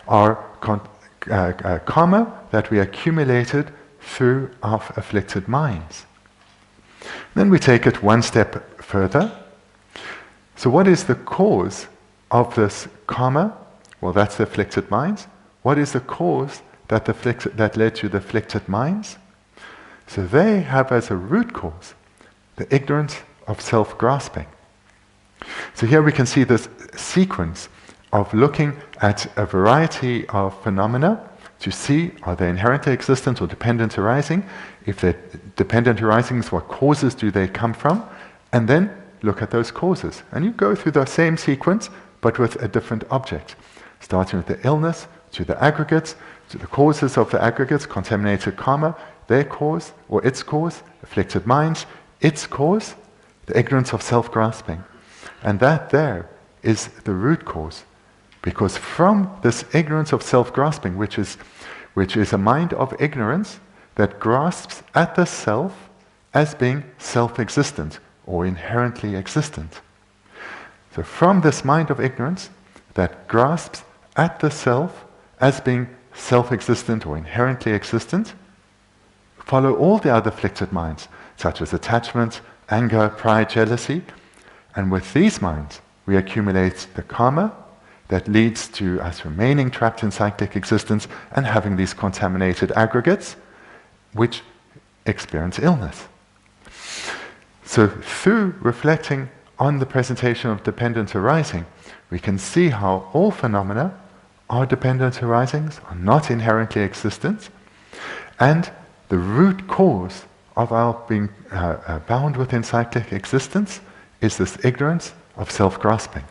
Speaker 2: are karma that we accumulated through our afflicted minds. Then we take it one step further. So what is the cause of this karma? Well, that's the afflicted minds. What is the cause that led to the afflicted minds? So they have as a root cause the ignorance of self-grasping. So here we can see this sequence of looking at a variety of phenomena to see, are they inherently existent or dependent arising? If they're dependent arisings, what causes do they come from? And then look at those causes. And you go through the same sequence, but with a different object. Starting with the illness, to the aggregates, to the causes of the aggregates, contaminated karma, their cause, or its cause, afflicted minds, its cause, the ignorance of self-grasping. And that there is the root cause. Because from this ignorance of self-grasping, which is a mind of ignorance that grasps at the self as being self-existent or inherently existent. So from this mind of ignorance that grasps at the self as being self-existent or inherently existent, follow all the other afflicted minds, such as attachment, anger, pride, jealousy, and with these minds we accumulate the karma that leads to us remaining trapped in cyclic existence and having these contaminated aggregates, which experience illness. So through reflecting on the presentation of dependent arising, we can see how all phenomena are dependent arisings, are not inherently existent, and the root cause of our being bound within cyclic existence is this ignorance of self-grasping.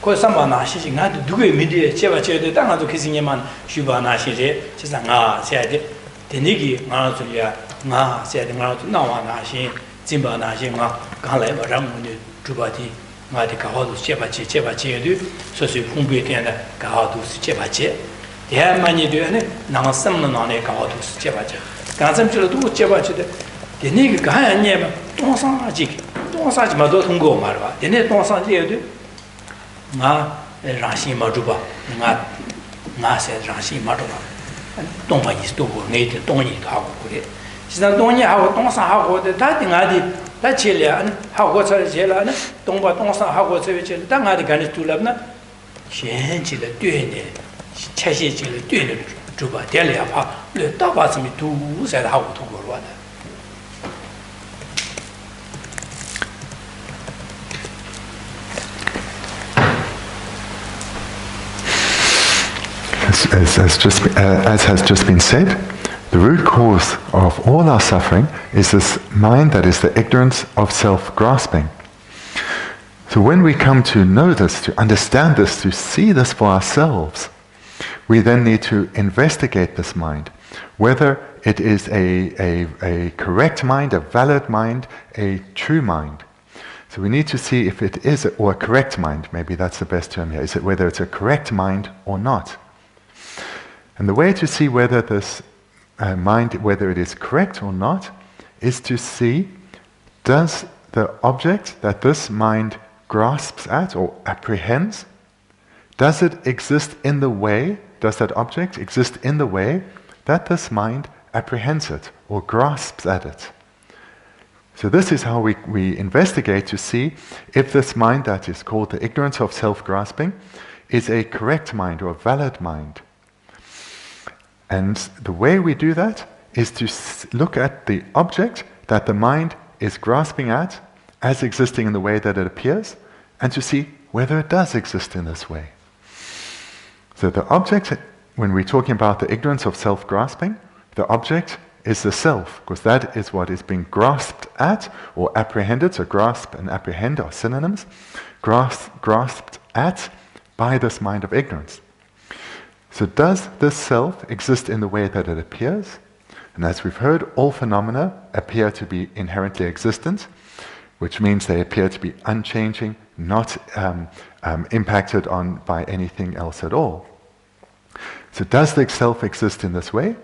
Speaker 1: ko samba na shi nga du ge mi de che ba che de ta nga zo kisi nye man shu ba na shi de che sa nga se de de ni gi nga zo ya nga se de nga zo na wa na shi jin ba na shi nga ga lai ba ram mu de zhu ba di nga de ga ho du che ba che de so su fung bue tian de ga ho du che ba che de ma ni de ne na nga sam na ne ga ho du che ba che ga sam che du che ba che de ni gi ga ya nye ma dong sang ji ma do tong go ma ba de ne dong sang ji de nga rangxin ma zhuba, nga se rangxin ma zhuba, dongpa yi sto gu, ngay de dong yi ha gu gu de. Chizan dong yi ha gu, dong san ha gu de, ta di nga di, ta che le, ha gu cha che le, dongpa dong san ha gu che che le, ta nga di gani tu lab na, xian chi le due ne, cha xie chi le due ne zhuba, de le ya pa, le da pa zi mi tu sai de ha gu tu gu ruwa de.
Speaker 2: As has just been said, the root cause of all our suffering is this mind that is the ignorance of self-grasping. So when we come to know this, to understand this, to see this for ourselves, we then need to investigate this mind, whether it is a correct mind, a valid mind, a true mind. So we need to see if it is or a correct mind, maybe that's the best term here, is it whether it's a correct mind or not. And the way to see whether this mind, whether it is correct or not, is to see, does the object that this mind grasps at or apprehends, does it exist in the way, does that object exist in the way that this mind apprehends it or grasps at it? So this is how we investigate to see if this mind that is called the ignorance of self-grasping is a correct mind or a valid mind. And the way we do that is to look at the object that the mind is grasping at as existing in the way that it appears, and to see whether it does exist in this way. So the object, when we're talking about the ignorance of self-grasping, the object is the self, because that is what is being grasped at or apprehended. So grasp and apprehend are synonyms. Grasped at by this mind of ignorance. So does this self exist in the way that it appears? And as we've heard, all phenomena appear to be inherently existent, which means they appear to be unchanging, not impacted on by anything else at all. So does the self exist in this way?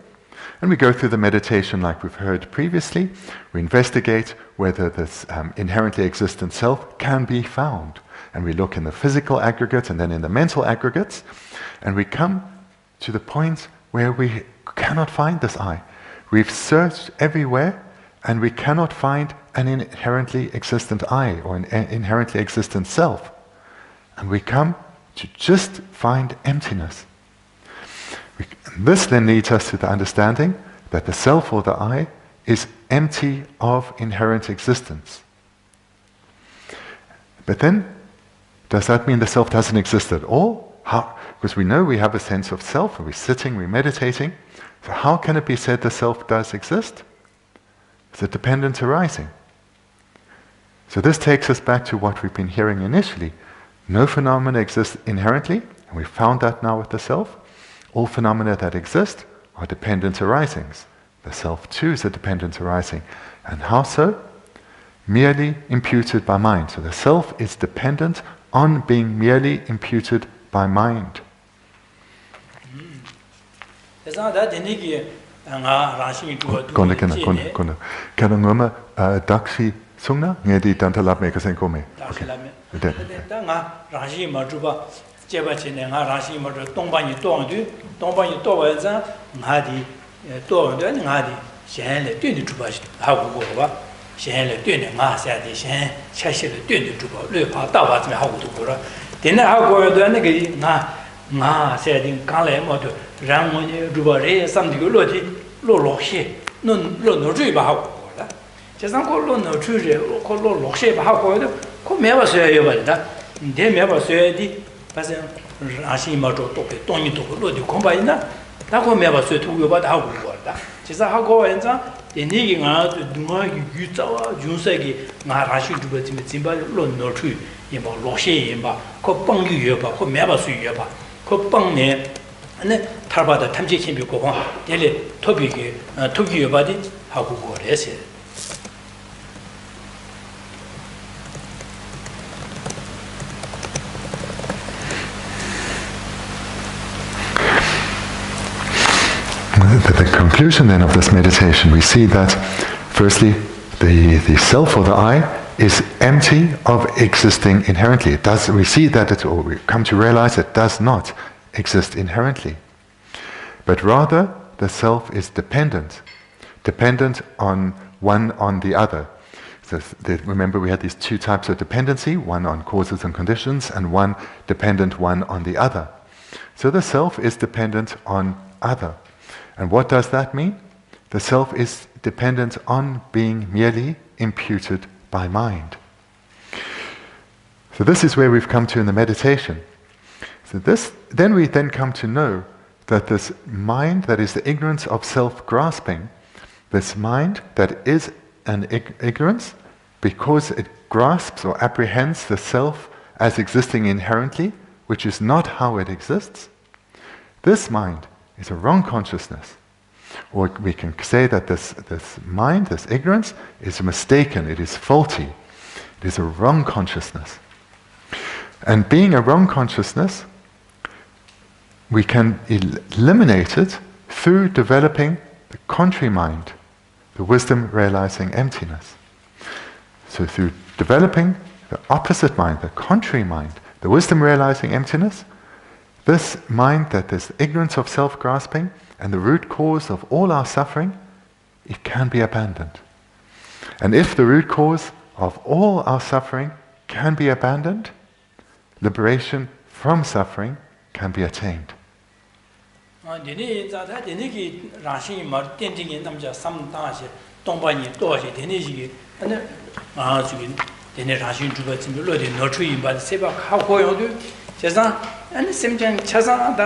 Speaker 2: And we go through the meditation like we've heard previously. We investigate whether this inherently existent self can be found. And we look in the physical aggregate and then in the mental aggregates, and we come to the point where we cannot find this I. We've searched everywhere and we cannot find an inherently existent I or an inherently existent self. And we come to just find emptiness. This then leads us to the understanding that the self or the I is empty of inherent existence. But then, does that mean the self doesn't exist at all? How? Because we know we have a sense of self, and we're sitting, we're meditating. So how can it be said the self does exist? It's a dependent arising. So this takes us back to what we've been hearing initially. No phenomena exist inherently, and we've found that now with the self. All phenomena that exist are dependent arisings. The self too is a dependent arising. And how so? Merely imputed by mind. So the self is dependent on being merely imputed by mind.
Speaker 1: nga rashi tu
Speaker 2: Konda kana ngoma dakshi sungna ngedi tantalap me kasen kome.
Speaker 1: Okay. Da nga rashi ma juba jeba chine nga rashi ma dongba ni dong do wa zan nga di do de nga di xian le dun de juba ha gu go ba xian le dun de nga sa de xian cha xi le dun de juba le pa da ba zhe ha gu du go ra de na ha go de na ge nga sa de ga le mo de ran mo ni juba re sam de lo ti lo xie no zhui ba ha gu go la je san ko lo no zhui re ko lo xie ba ha go de ko me ba sue yo ba da de me ba sue di ba se rashi ma zhou to ke dong ni to lo de kong ba yin na da ko me ba sue tu yo ba da ha gu go da je sa ha go yin zang de ni ge nga du ma yu zao a jun se ge nga rashi zhu ba jin ba lo no zhui yin ba lo xie yin ba ko bang yu yo ba ko me ba sue yo ba ko bang ne ane tarba da tamje chen bi go hong de le to bi ge to gi yo ba di ha gu go le se
Speaker 2: The conclusion then of this meditation, we see that firstly, the self or the I is empty of existing inherently. We see that or we come to realize it does not exist inherently. But rather, the self is dependent on one on the other. So remember we had these two types of dependency, one on causes and conditions, and one dependent one on the other. So the self is dependent on other. And what does that mean? The self is dependent on being merely imputed by mind. So this is where we've come to in the meditation. So then we come to know that this mind that is the ignorance of self-grasping, this mind that is an ignorance because it grasps or apprehends the self as existing inherently, which is not how it exists, this mind is a wrong consciousness. Or we can say that this mind, this ignorance, is mistaken, it is faulty, it is a wrong consciousness. And being a wrong consciousness, we can eliminate it through developing the contrary mind, the wisdom realizing emptiness. So through developing the opposite mind, the contrary mind, the wisdom realizing emptiness, this mind that is ignorance of self-grasping and the root cause of all our suffering, it can be abandoned. And if the root cause of all our suffering can be abandoned, liberation from suffering can be attained.
Speaker 1: And Simjan Chazan,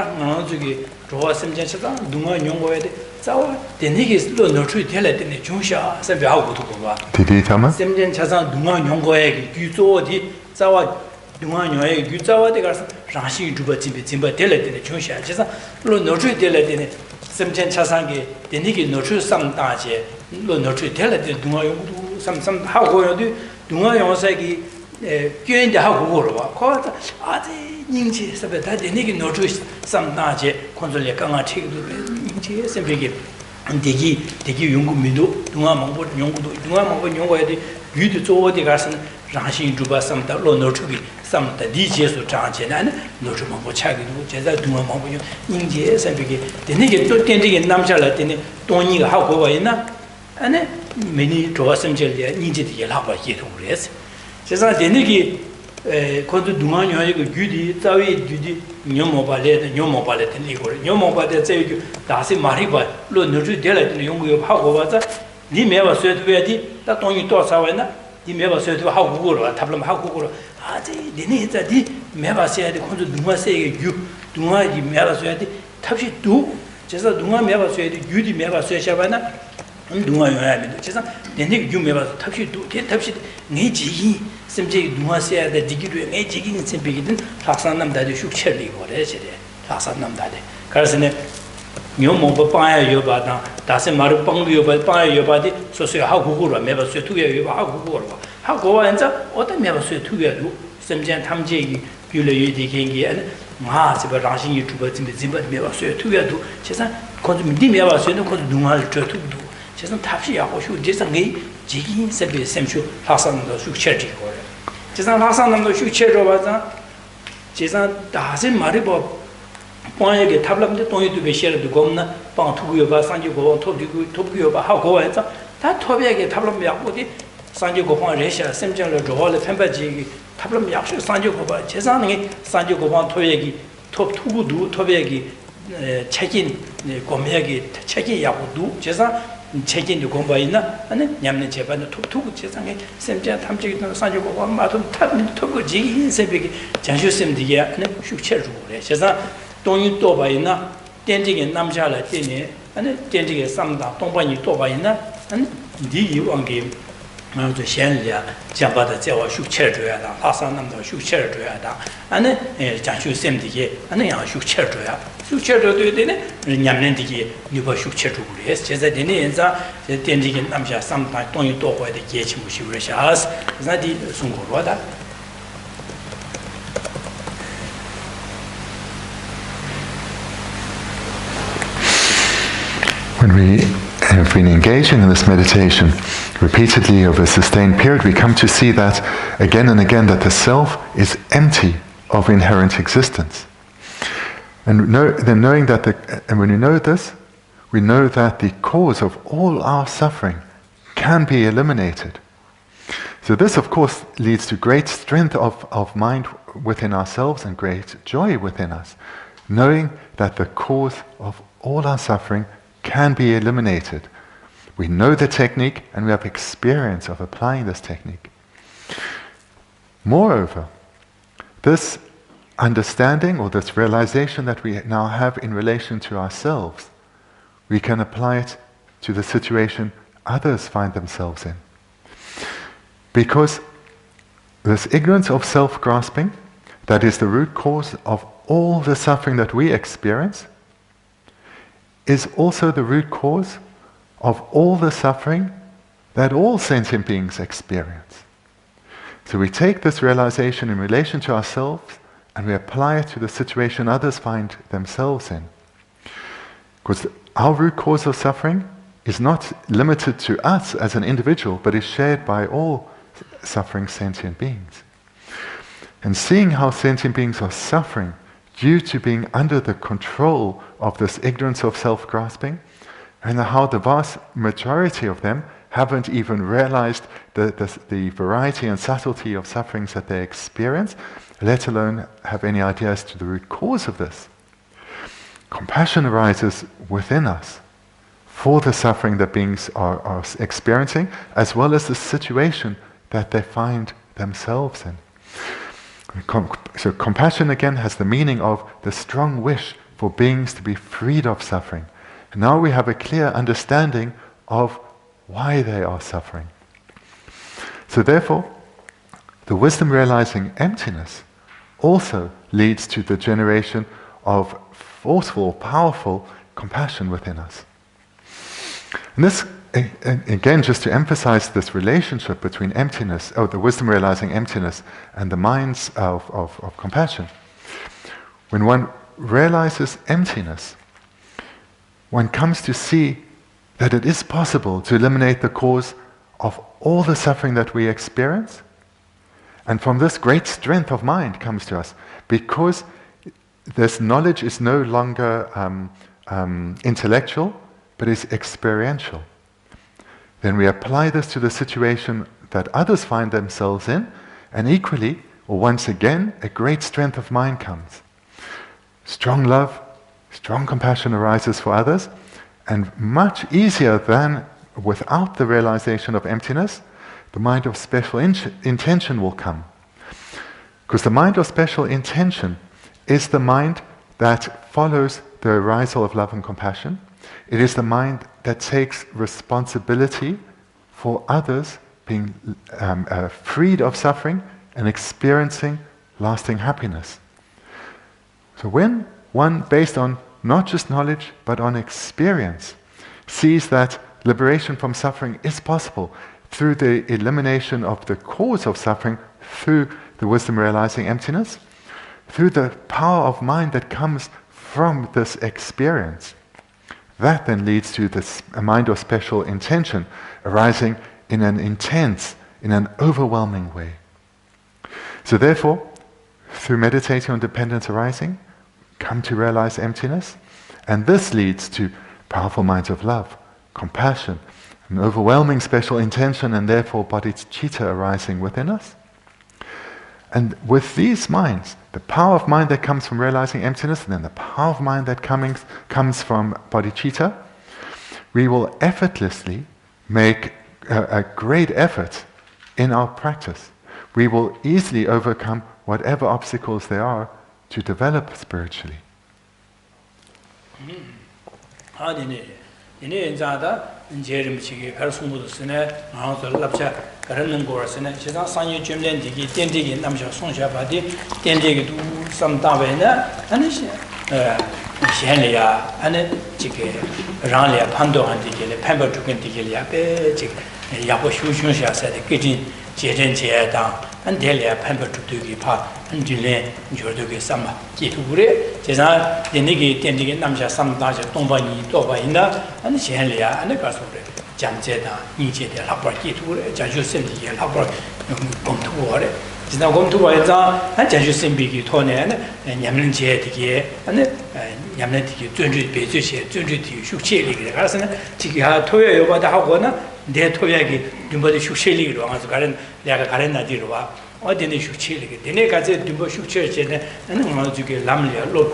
Speaker 1: draw Simjan Chazan, Dunga Yongo, Zawa, the Nigis no tree tell it in the Junsha, Sabiago to go. Simjan Chazan, Dunga Yongo, Guzo, Zawa, Dunga Yoe, Guzawa, the Rashi Juba Timba, tell it in the Junsha, Chazan, no tree tell it in it. Simjan Chazangi, the Nigis no true some daje, no tree tell it in Dunga, some how go you do, Dunga Yonsagi, Guen the Hago, called Adi. Ningji sabe da de nigi no chu sam na je konzole ka nga thik du ningji sembe ge degi yong gu mi do dunga mang bo yong gu do dunga mang bo yong go de yu de zo de ga san rang xin zhu ba sam da lo no chu gi sam da li je su zhang je na no chu mang bo cha gi du je da dunga mang bo yong ningji sembe ge de nigi do den de ge nam cha la de ne dong ni ga ha go ba yin na ane me ni zhuo sem je de ningji de ye la ba ye dong re se je sa de nigi quando domani io chiudi tavi chiudi nyomo balete ni gore nyomo balete sai da se mari ba lo no ju de la ni yong yo ha go ba za ni me ba sue de di da dong yu do sa wa na ni me ba sue de ha go go ta blam ha go go a ji ni ni za di me ba se de quando duma se yu duma di me ba sue de tabshi du 제가 동아 매바 쇠도 유디 매바 쇠샤바나 동아 요야미 제가 내내 유 매바 탑시도 탑시 내 지기 심지 동아 쇠야 돼 디기도 내 지기는 심비기든 학산남다도 숙철리 거래 제대 학산남다데 그래서네 뇽모 빠야 요바다 다세 마르 빵도 요바 빠야 요바디 소소 하고고로 매바 쇠 투게 요바 하고고로 하고 완자 어떤 매바 쇠 투게도 심지 탐제기 귤레 유디 경기 마 집에 라신 유튜버 진짜 매바 쇠 투게도 제가 dimya ba so ko dungal to tu du 제가 답시 하고 싶어 제상이 지긴 세비 샘슈 하산도 숙체지 거래 제상 하산도 숙체로 봐자 제상 다시 말이 뭐 방에게 탑람데 동의도 베셔도 겁나 방 투구요 봐 산지고 토부요 봐 하고 해서 다 토비에게 탑람 약보디 산지고 방 레샤 샘정을 저월 템바지 탑람 약수 산지고 봐 제상이 산지고 방 토예기 투구도 토비에게 책임 고매기 책임 약보도 제상 책임도 공부하이나 아니 냠는 제반도 톡톡 세상에 샘자 탐지기도 산지고 마도 탑는 톡고 지긴 새벽에 장수쌤들이 아니 숙체를 그래 세상 동이 또 봐이나 땡지게 남자라 때네 아니 땡지게 삼다 동반이 또 봐이나 아니 네 왕게 아주 현리야 잡아다 제와 숙체를 줘야다 하산남도 숙체를 줘야다 아니 장수쌤들이 아니 양 숙체를 줘야 숙체를 줘야 되네 냠는디게 누가 숙체를 주고 그래 제가 되네 인자 땡지게 남자 삼다 동이 또 봐야 돼 예치 무시 그러샤스 자디 송고로다
Speaker 2: When we have been engaging in this meditation repeatedly over a sustained period, we come to see that again and again that the self is empty of inherent existence. And then knowing that, and when we know this, we know that the cause of all our suffering can be eliminated. So this, of course, leads to great strength of mind within ourselves and great joy within us, knowing that the cause of all our suffering can be eliminated. We know the technique and we have experience of applying this technique. Moreover, this understanding or this realization that we now have in relation to ourselves, we can apply it to the situation others find themselves in. Because this ignorance of self-grasping, that is the root cause of all the suffering that we experience, is also the root cause of all the suffering that all sentient beings experience. So we take this realization in relation to ourselves and we apply it to the situation others find themselves in. Because our root cause of suffering is not limited to us as an individual, but is shared by all suffering sentient beings. And seeing how sentient beings are suffering due to being under the control of this ignorance of self-grasping, and how the vast majority of them haven't even realized the variety and subtlety of sufferings that they experience, let alone have any idea as to the root cause of this. Compassion arises within us for the suffering that beings are experiencing, as well as the situation that they find themselves in. So compassion again has the meaning of the strong wish for beings to be freed of suffering. And now we have a clear understanding of why they are suffering. So therefore, the wisdom realizing emptiness also leads to the generation of forceful, powerful compassion within us. And this, again, just to emphasize this relationship between emptiness, the wisdom realizing emptiness, and the minds of compassion. When one realizes emptiness, one comes to see that it is possible to eliminate the cause of all the suffering that we experience. And from this great strength of mind comes to us, because this knowledge is no longer intellectual, but is experiential. Then we apply this to the situation that others find themselves in, and equally, or once again, a great strength of mind comes. Strong love, strong compassion arises for others, and much easier than without the realization of emptiness, the mind of special intention will come. Because the mind of special intention is the mind that follows the arisal of love and compassion. It is the mind that takes responsibility for others being freed of suffering and experiencing lasting happiness. So when one, based on not just knowledge, but on experience, sees that liberation from suffering is possible through the elimination of the cause of suffering, through the wisdom realizing emptiness, through the power of mind that comes from this experience, that then leads to this a mind of special intention arising in an intense, in an overwhelming way. So therefore, through meditating on dependence arising, come to realize emptiness, and this leads to powerful minds of love, compassion, an overwhelming special intention, and therefore bodhicitta arising within us. And with these minds, the power of mind that comes from realizing emptiness, and then the power of mind that comes from bodhicitta, we will effortlessly make a great effort in our practice. We will easily overcome whatever obstacles there are to develop spiritually.
Speaker 1: and Delia Pamper to Dugi Pa, and Dule, Jordugi Sama, Kiture, Jeza, the Nigi, Tendig, Namja, Sam Daja, Tombani, Tobaina, and Shelia, and the Gasore, Jamjeda, Niji, the Lapra Kiture, Jajusim, the Lapra, come to war. It's now come to Waza, and Jajusim Bigi Tone, and Yaman Jet, and Yamneti, 200 pages, 200 Shuchi, the Garson, Chikia, Toya, over the Hagona. They toyagi dumbo shusheli ro as garan lega garena dirwa odene shucheli dene gaze dumbo shucheli ne an juge lamlia lo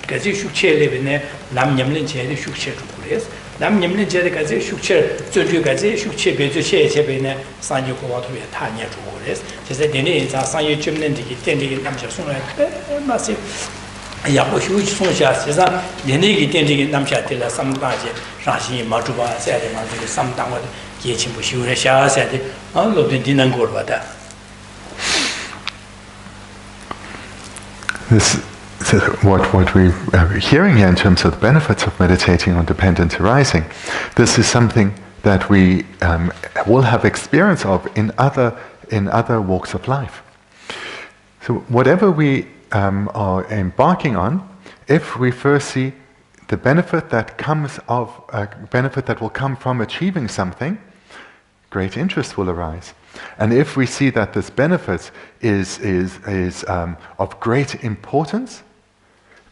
Speaker 1: gaze shucheli bene lam nyamlen je shucheli kures lam nyamlen je gaze shucheli zoju gaze shucheli bezo che bene sanju ko wato ya tanya kures je dene za sanju chimlen digi dene namja sunwa masi ya bo shu sonja seza dene gi dene namja de la samdaje rashi majuba sai de ma de samdang wa This,
Speaker 2: what we're hearing here in terms of the benefits of meditating on dependent arising, this is something that we will have experience of in other walks of life. So whatever we are embarking on, if we first see the benefit that comes of benefit that will come from achieving something, great interest will arise. And if we see that this benefit is of great importance,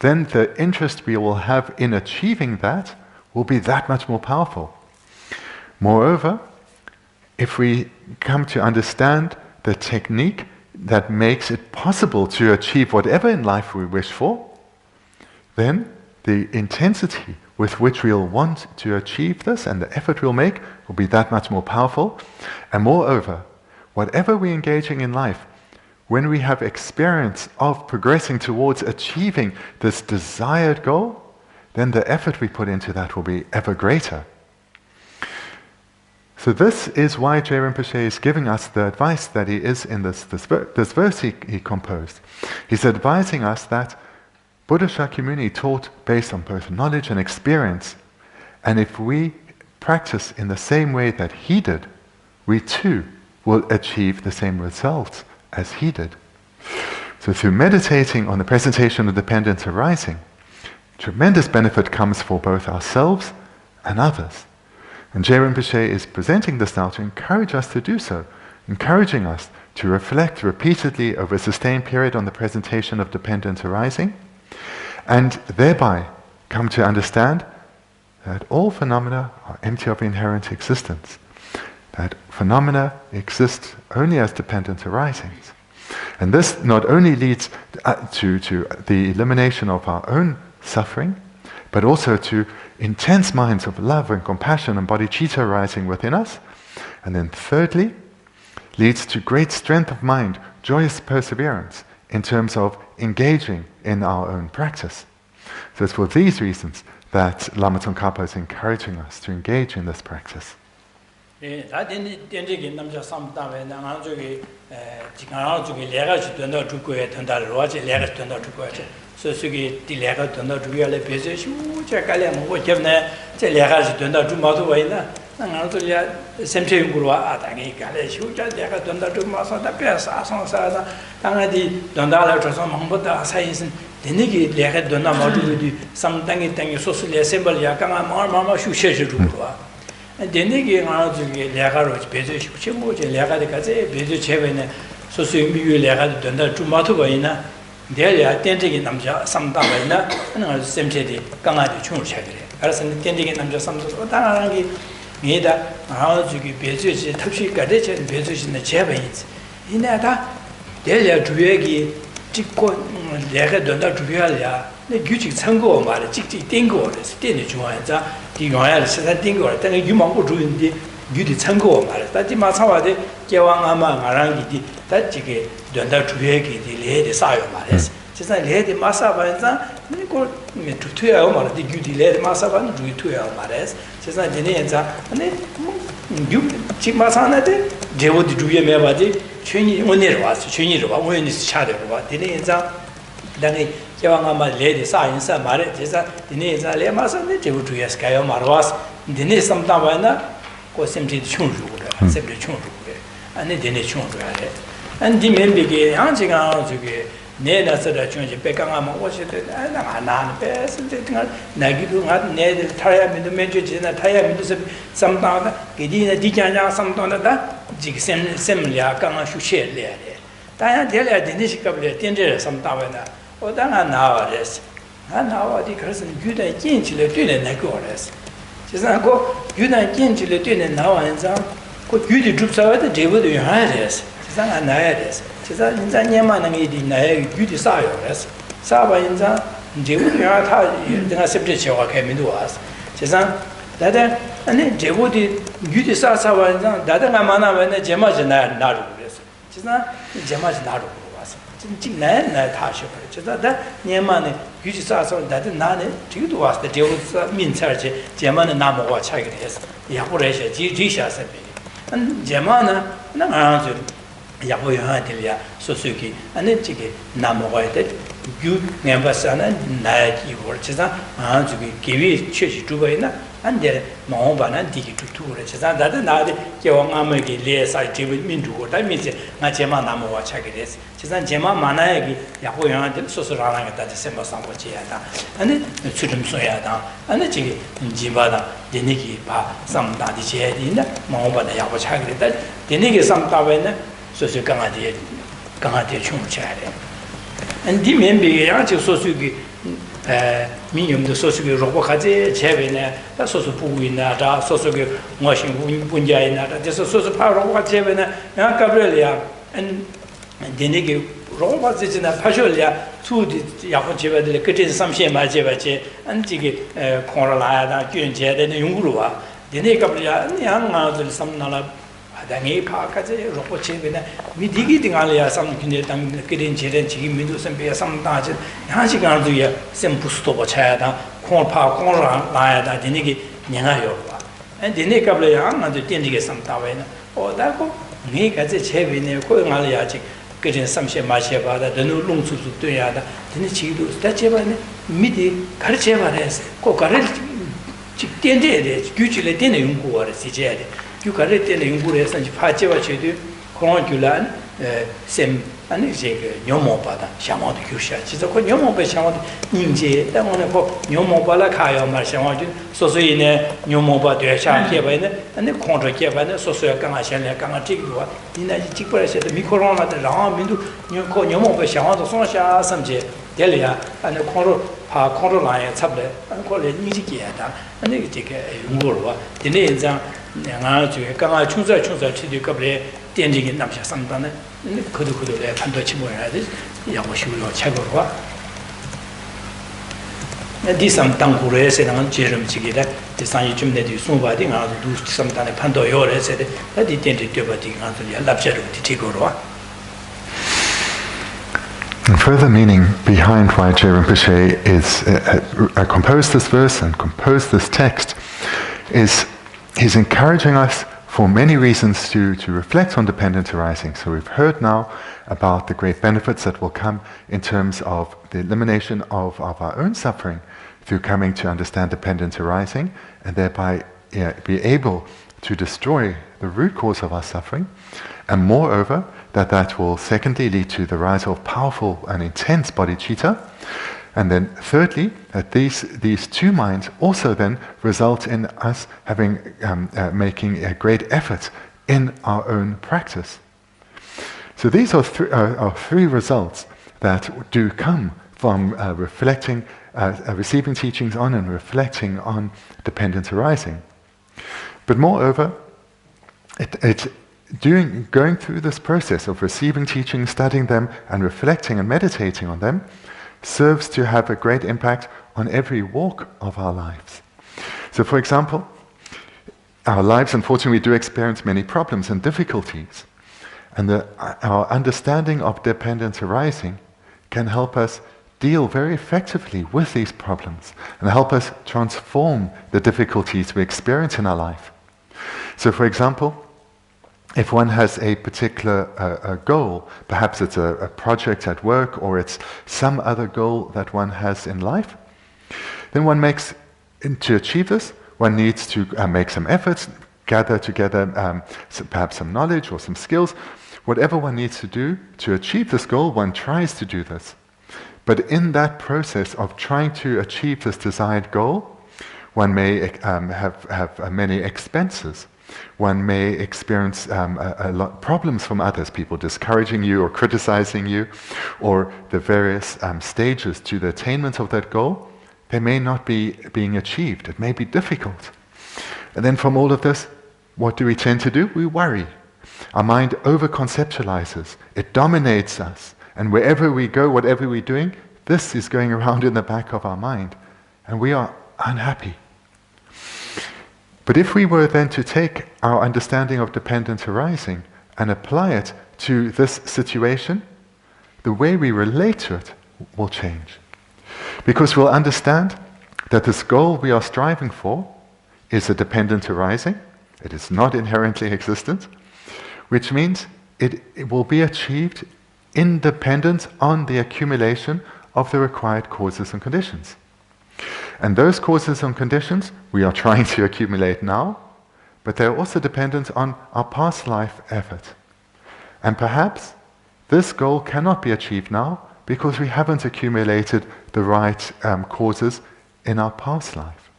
Speaker 2: then the interest we will have in achieving that will be that much more powerful. Moreover, if we come to understand the technique that makes it possible to achieve whatever in life we wish for, then the intensity with which we'll want to achieve this and the effort we'll make will be that much more powerful. And moreover, whatever we're engaging in life, when we have experience of progressing towards achieving this desired goal, then the effort we put into that will be ever greater. So this is why J. Rinpoche is giving us the advice that he is in this verse he composed. He's advising us that Buddha Shakyamuni taught based on both knowledge and experience, and if we practice in the same way that he did, we too will achieve the same results as he did. So through meditating on the presentation of dependence arising, tremendous benefit comes for both ourselves and others. And J. Rinpoche is presenting this now to encourage us to do so, encouraging us to reflect repeatedly over a sustained period on the presentation of dependence arising, and thereby come to understand that all phenomena are empty of inherent existence, that phenomena exist only as dependent arisings. And this not only leads to the elimination of our own suffering, but also to intense minds of love and compassion and bodhicitta arising within us. And then thirdly, leads to great strength of mind, joyous perseverance in terms of engaging in our own practice. So it's for these reasons that Lama Tsongkhapa is encouraging us to engage in this practice.
Speaker 1: 데니기 내가 돈나 모두디 상당히 땅에 소스를 셈벌 약간 마마 슈셰주루와 데니기 가지고 내가로 배제 시고지 내가까지 배제 제외는 소스 미유 내가 돈다 주마도 보이나 내가 땡땡이 남자 삼다바이나 하는 셈체디 강아지 충을 쳐야 그래. 그래서 땡땡이 남자 삼도 당하는 게 얘다 가지고 배제지 탑시까지 제 배제신의 제외이지 이나다 내가 주역이 찍고 내가 돈다 주야야 내 규칙 참고 말에 찍찍 땡거래서 땡이 중요하자 디가야 세상 땡거래 근데 유망고 주인데 유디 참고 말에 다지 마사와데 개왕 아마 말한기디 다지게 돈다 주야기디 레데 사요 말에서 세상 레데 마사바자 이거 투투야 말에 유디 레데 마사바는 주이 투야 말에서 세상 되네자 근데 유 지마사나데 제오디 주에 매바디 춘이 오늘 왔어 춘이로 와 오늘 차대로 와 되네자 당에 개왕아마 레데 사인사 말에 제사 되네자 레마사네 제오 주에 스카요 말와스 되네 삼다바나 고심지 충주고래 세브리 충주고래 아니 되네 충주야래 안디 멤비게 양지가 저기 내나서다 중에 백강아마 오시데 나나 베스데 등을 나기도 내들 타야민도 메주지나 타야민도 삼다다 게디나 디자냐 삼다다 지금 셈리아 강아 슈셰레레 다야 될야 되니시까블에 텐제 삼다바나 오다나 나와레스 나와디 그래서 유다 진실에 되는 나고레스 지사고 유다 진실에 되는 나와인자 그 유디 줍사와데 제보도 하야레스 지사가 나야레스 지사 인자 녀만은 이디 나야 유디 사요레스 사바 인자 제보도 타 내가 셉제 제가 개민도 와서 지사 다다 아니 제보디 유디 사사와인자 다다가 만나면 제마지 나루 그래서 지사 제마지 나루 와서 진짜 나 다시 그래 지사다 녀만은 유디 사사 다다 나네 지도 와서 제보사 민차지 제마는 나무와 차게 됐어 야고래셔 지지샤서 안 제마나 나 야고야들이야 소수기 아니 지게 나무가 돼 유 멤버스나 나기 월치자 아주기 기위 최시 두바이나 안데 마오바나 디기 투투를 치자 다들 나데 개왕아메기 레사 지비 민주고 다미지 나 제마 나무와 차게 됐어 치자 제마 만나야기 야고야들 소소라나가 다지 셈바 상고지야다 아니 추름 소야다 아니 지게 지바다 데니기 바 삼다디 제디나 마오바나 야고 차게 됐다 데니기 삼다베나 소소 강아디 충차래 안디 멤비게 양치 소수기 민염도 소수기 로고카제 제베네 다 소수 부구이나 다 소수기 뭐신 분자이나 다 소수 파로고카 제베네 야 가브렐이야 안 데네게 로고바지나 파쇼리아 투디 야고 제베들 그때 삼시에 맞제바제 안지게 코라라야다 균제되는 용구로와 데네 가브렐이야 양아들 삼나라 당이 파까지 로포체베나 미디기 등알이야 삼근데 당 그린 제된 지금 민도선 비야 삼다지 한시간도야 셈부스도 버차야다 콩파 콩라 나야다 되니기 냥아요 봐 되니 갑래야 안도 땡디게 삼다베나 오다고 네가지 제베네 고응알이야지 그린 삼시 마셔봐다 너는 롱수수 돼야다 되니 지도 다제바네 미디 가르쳐봐래서 꼭 가르 땡데데 규칙에 되는 연구를 시제야 규가를 때는 연구를 해서 파제와 제도 공원규란 셈 아니 이제 녀모바다 샤마도 규샤 진짜 그 녀모바 샤마도 인제 때문에 그 녀모바라 가요 말 샤마도 소소이네 녀모바 되샤 개바네 아니 콘트라 개바네 소소야 강아샤네 강아틱도와 이나지 직벌에서도 미코로나들 라민도 녀모바 샤마도 손샤 삼제 될이야 아니 콘로라에 잡래 아니 콜레 니지게다 아니 이게 연구로와 되네 인자 내가 저기 강아 충사 치디 겁래 땡지기 남샤 상단에 그도내 판도치 뭐야 돼 야고 쉬고 책으로 디삼 땅구레에서는 제름지기다 디산이 좀 내디 숨바디 가서 두 삼단에 판도 요래서 다디 땡지 되버디 가서 연락처를 뒤티고로
Speaker 2: further meaning behind why Geshe Rinpoche is composed this verse and composed this text is he's encouraging us for many reasons to reflect on dependent arising. So we've heard now about the great benefits that will come in terms of the elimination of our own suffering through coming to understand dependent arising and thereby be able to destroy the root cause of our suffering, and moreover that will secondly lead to the rise of powerful and intense bodhicitta. And then thirdly, that these two minds also then result in us having making a great effort in our own practice. So these are three results that do come from reflecting, receiving teachings on and reflecting on dependent arising. But moreover, going through this process of receiving teachings, studying them, and reflecting and meditating on them, serves to have a great impact on every walk of our lives. So, for example, our lives, unfortunately, we do experience many problems and difficulties, and our understanding of dependent arising can help us deal very effectively with these problems and help us transform the difficulties we experience in our life. So, for example, if one has a particular goal, perhaps it's a project at work or it's some other goal that one has in life, then to achieve this, one needs to make some efforts, gather together perhaps some knowledge or some skills. Whatever one needs to do to achieve this goal, one tries to do this. But in that process of trying to achieve this desired goal, one may have many expenses. One may experience a lot problems from others, people discouraging you or criticizing you, or the various stages to the attainment of that goal. They may not be being achieved. It may be difficult. And then from all of this, what do we tend to do? We worry. Our mind over-conceptualizes. It dominates us. And wherever we go, whatever we're doing, this is going around in the back of our mind. And we are unhappy. But if we were then to take our understanding of dependent arising and apply it to this situation, the way we relate to it will change. Because we'll understand that this goal we are striving for is a dependent arising. It is not inherently existent, which means it will be achieved independent on the accumulation of the required causes and conditions. And those causes and conditions we are trying to accumulate now, but they're also dependent on our past life effort. And perhaps this goal cannot be achieved now because we haven't accumulated the right causes in our past life.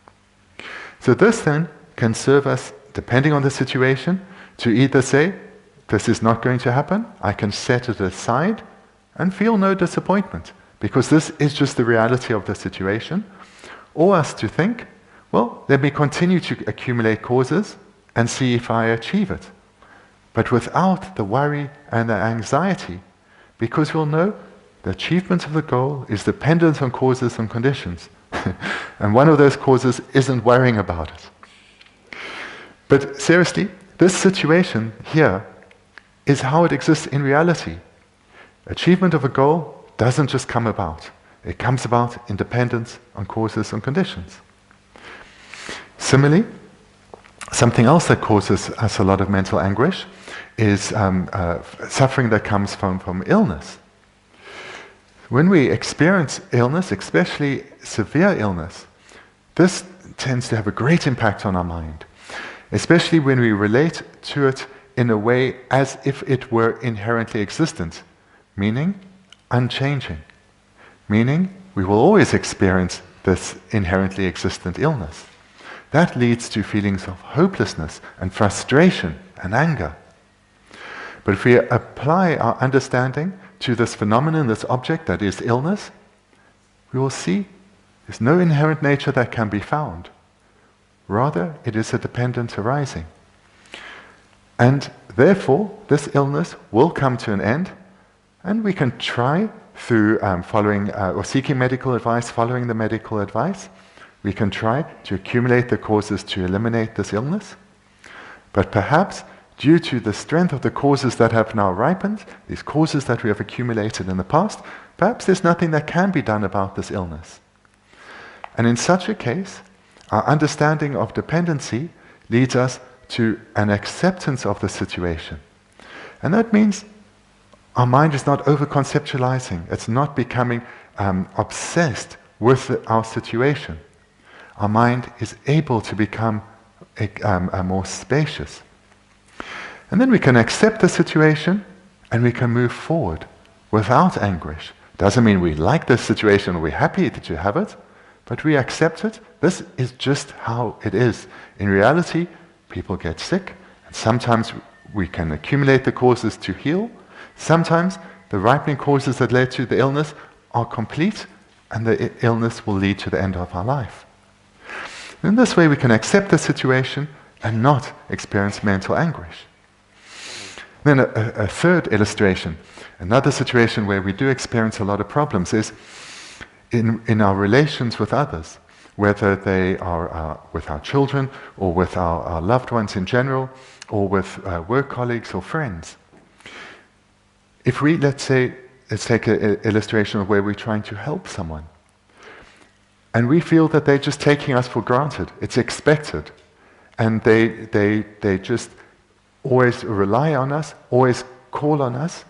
Speaker 2: So this then can serve us, depending on the situation, to either say, this is not going to happen, I can set it aside and feel no disappointment, because this is just the reality of the situation, or us to think, well, let me continue to accumulate causes and see if I achieve it. But without the worry and the anxiety, because we'll know the achievement of the goal is dependent on causes and conditions. And one of those causes isn't worrying about it. But seriously, this situation here is how it exists in reality. Achievement of a goal doesn't just come about. It comes about in dependence on causes and conditions. Similarly, something else that causes us a lot of mental anguish is suffering that comes from illness. When we experience illness, especially severe illness, this tends to have a great impact on our mind, especially when we relate to it in a way as if it were inherently existent, meaning unchanging. Meaning, we will always experience this inherently existent illness. That leads to feelings of hopelessness and frustration and anger. But if we apply our understanding to this phenomenon, this object that is illness, we will see there's no inherent nature that can be found. Rather, it is a dependent arising. And therefore, this illness will come to an end, and we can try through following or seeking medical advice, following the medical advice, we can try to accumulate the causes to eliminate this illness. But perhaps, due to the strength of the causes that have now ripened, these causes that we have accumulated in the past, perhaps there's nothing that can be done about this illness. And in such a case, our understanding of dependency leads us to an acceptance of the situation. And that means our mind is not over-conceptualizing. It's not becoming obsessed with our situation. Our mind is able to become more spacious. And then we can accept the situation and we can move forward without anguish. Doesn't mean we like this situation, we're happy that you have it, but we accept it. This is just how it is. In reality, people get sick, and sometimes we can accumulate the causes to heal. Sometimes the ripening causes that led to the illness are complete, and the illness will lead to the end of our life. In this way, we can accept the situation and not experience mental anguish. Then a third illustration, another situation where we do experience a lot of problems is in our relations with others, whether they are with our children or with our loved ones in general, or with work colleagues or friends. If we, let's take an illustration of where we're trying to help someone, and we feel that they're just taking us for granted, it's expected, and they just always rely on us, always call on us,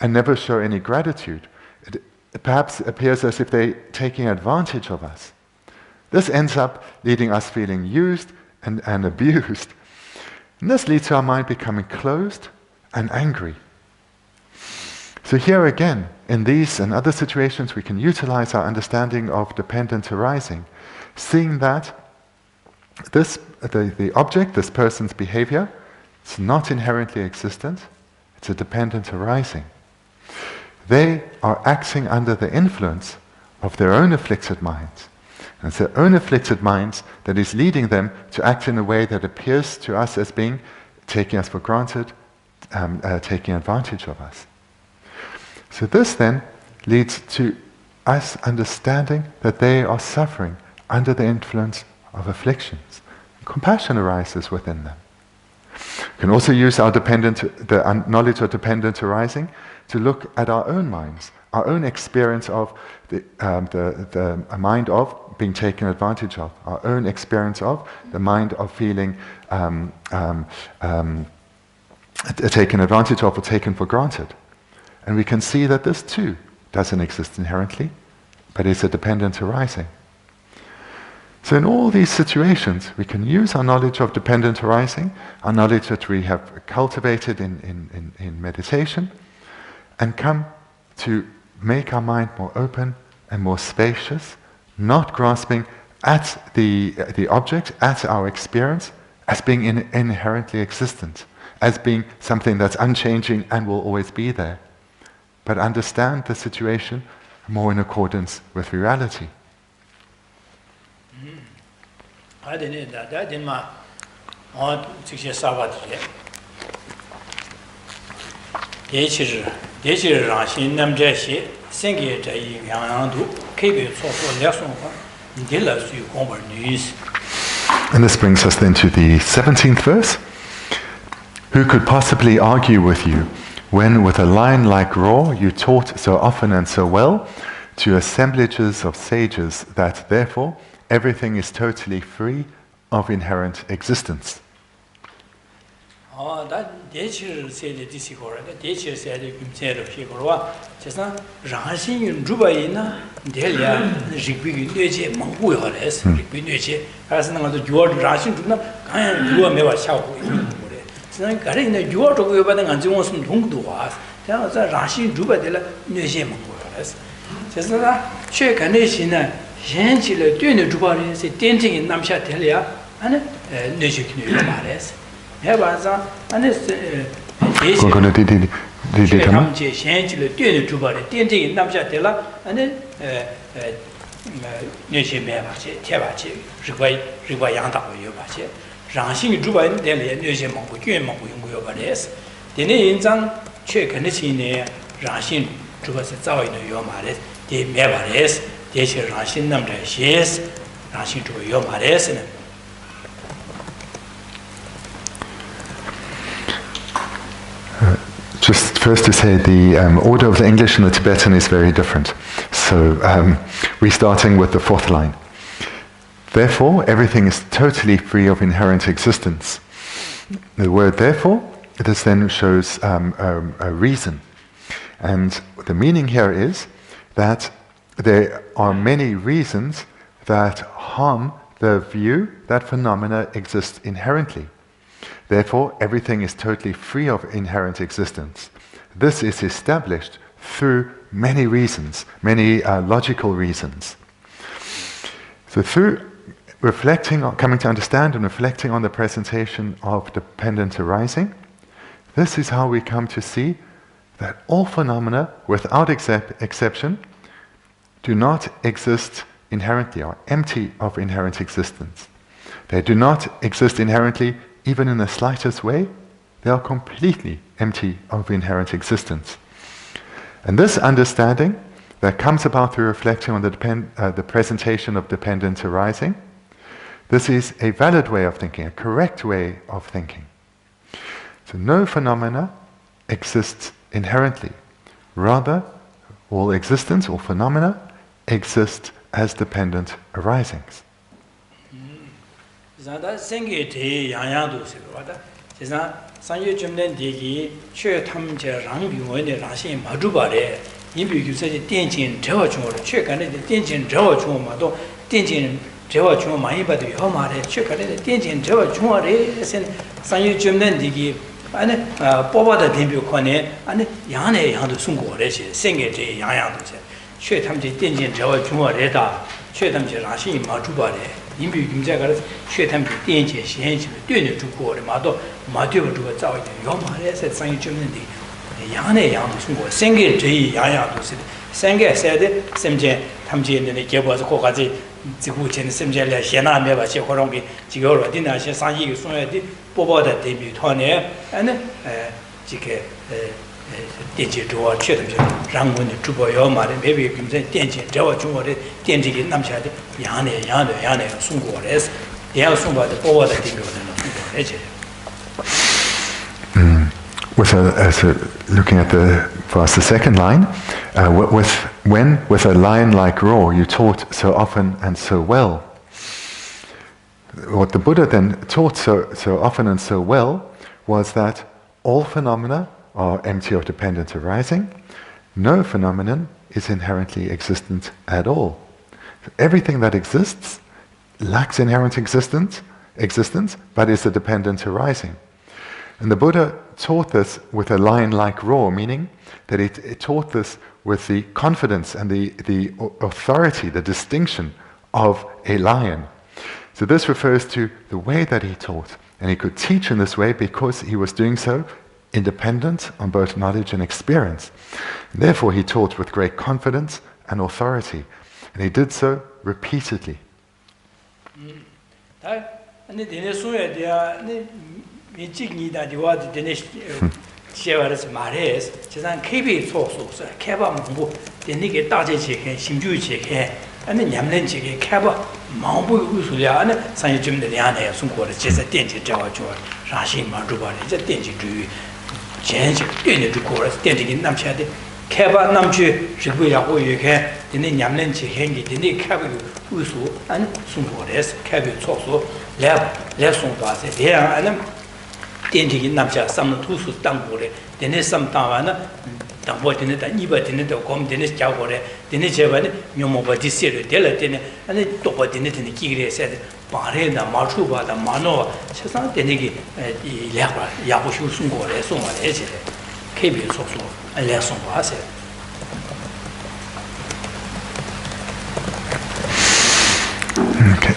Speaker 2: and never show any gratitude. It perhaps appears as if they're taking advantage of us. This ends up leading us feeling used and abused. And this leads to our mind becoming closed and angry. So here again, in these and other situations, we can utilize our understanding of dependent arising, seeing that the object, this person's behavior, it's not inherently existent, it's a dependent arising. They are acting under the influence of their own afflicted minds. And it's their own afflicted minds that is leading them to act in a way that appears to us as being taking us for granted, taking advantage of us. So this then leads to us understanding that they are suffering under the influence of afflictions. Compassion arises within them. We can also use our the knowledge of dependent arising to look at our own minds, our own experience of the mind of being taken advantage of, our own experience of the mind of feeling taken advantage of or taken for granted. And we can see that this too doesn't exist inherently, but is a dependent arising. So in all these situations, we can use our knowledge of dependent arising, our knowledge that we have cultivated in meditation, and come to make our mind more open and more spacious, not grasping at the object, at our experience, as being inherently existent, as being something that's unchanging and will always be there, but understand the situation more in accordance with reality. And this brings us then to the 17th verse. Who could possibly argue with you when with a lion-like roar you taught so often and so well to assemblages of sages that therefore everything is totally free of inherent existence? Just first to say the order of the English and the Tibetan is very different. So we're starting with the fourth line. Therefore, everything is totally free of inherent existence. The word therefore, this then shows a reason. And the meaning here is that there are many reasons that harm the view that phenomena exist inherently. Therefore, everything is totally free of inherent existence. This is established through many reasons, many logical reasons. So through reflecting on, coming to understand and reflecting on the presentation of dependent arising, this is how we come to see that all phenomena, without exception, do not exist inherently, or empty of inherent existence. They do not exist inherently, even in the slightest way. They are completely empty of inherent existence. And this understanding that comes about through reflecting on the presentation of dependent arising, this is a valid way of thinking, a correct way of thinking. So no phenomena exists inherently. Rather, all existence, all phenomena, exist as dependent arisings.
Speaker 1: 아니 뽑아다 뱀비 코네 아니 양내 양도 숨고래시 생게제 양양도 제 탐지 땡진 저와 중어래다 탐지 라신이 마주바래 인비 김자가 탐지 땡진 시행시 되는 주고래 마도 마디고 주고 자오이 요마래서 상이 주는데 양내 양도 숨고 생게제 양양도 생게 세데 샘제 탐지에 개보서 거까지 지구 전에 샘제래 현나매 봐시 호롱기 지고로 어디나시 상이 송야디 뽑아다 대비 토네 아니 지게电解 저와 최대죠 장군의 주보요 말에 매비 김선电解 저와 중국의 电解기 남샤데 야네 송고래서 대야 송바데 뽑아다 대비거든요 송고래제
Speaker 2: looking at the second line, with a lion-like roar you taught so often and so well. What the Buddha then taught so often and so well was that all phenomena are empty of dependent arising. No phenomenon is inherently existent at all. So everything that exists lacks inherent existence, but is a dependent arising. And the Buddha taught this with a lion-like roar, meaning that it taught this with the confidence and the authority, the distinction of a lion. So this refers to the way that he taught. And he could teach in this way because he was doing so independent on both knowledge and experience. And therefore he taught with great confidence and authority. And he did so repeatedly.
Speaker 1: 아니 냠렌지게 캐바 마음부 우수야 아니 산이 좀 내야네 송고를 제사电解 저와 저 라신 마주바리 이제 电解 주의 전지 电解 주고를 电解 남셔야돼 캐바 남주 주부야고 이렇게 되는 냠렌지 행기 되는 캐바 우수 아니 송고래서 캐비 초소 랩 송바세 대야 아니 电解 남셔 삼는 투수 땅고래 되는 삼땅와는 당보 되는 다 이바 되는 다 검 되는 자고래 되는 제반에 묘모바 디세르 될라 되는 아니 또바 되는 기그레세 바레나 마추바다 마노 세상 되는게 이 략바 야부슈 송고래 송마래 제 케비 소소 알레 송바세
Speaker 2: Okay,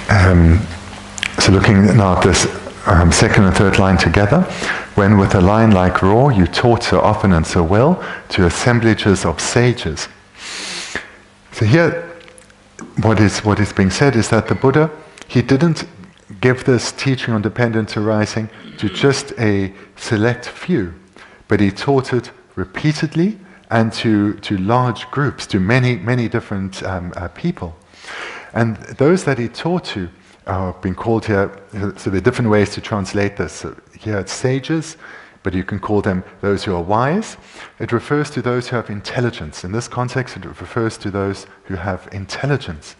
Speaker 2: so looking now at this second and third line together, when with a lion-like roar you taught so often and so well to assemblages of sages. So here, what is being said is that the Buddha, he didn't give this teaching on dependent arising to just a select few, but he taught it repeatedly and to large groups, to many different people. And those that he taught to are being called here, so there are different ways to translate this. So here it's sages, but you can call them those who are wise. It refers to those who have intelligence. In this context, it refers to those who have intelligence,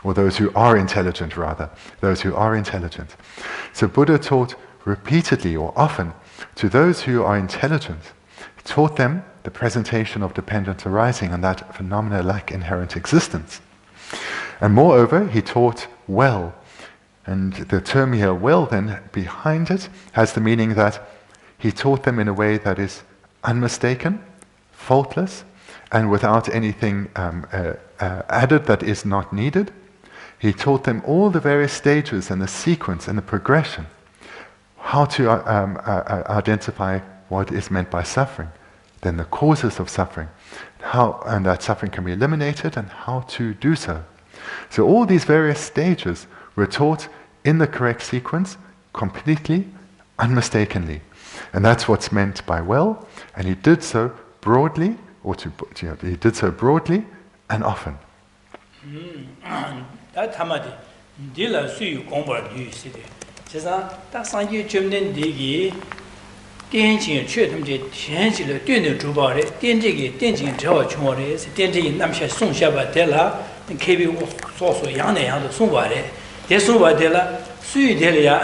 Speaker 2: or those who are intelligent rather, those who are intelligent. So Buddha taught repeatedly or often to those who are intelligent. He taught them the presentation of dependent arising and that phenomena lack inherent existence. And moreover, he taught well. And the term here, well, then, behind it, has the meaning that he taught them in a way that is unmistaken, faultless, and without anything added that is not needed. He taught them all the various stages and the sequence and the progression, how to identify what is meant by suffering, then the causes of suffering, and that suffering can be eliminated and how to do so. So all these various stages were taught in the correct sequence, completely, unmistakably. And that's what's meant by well, and he did so broadly, he did so broadly and often.
Speaker 1: sui delia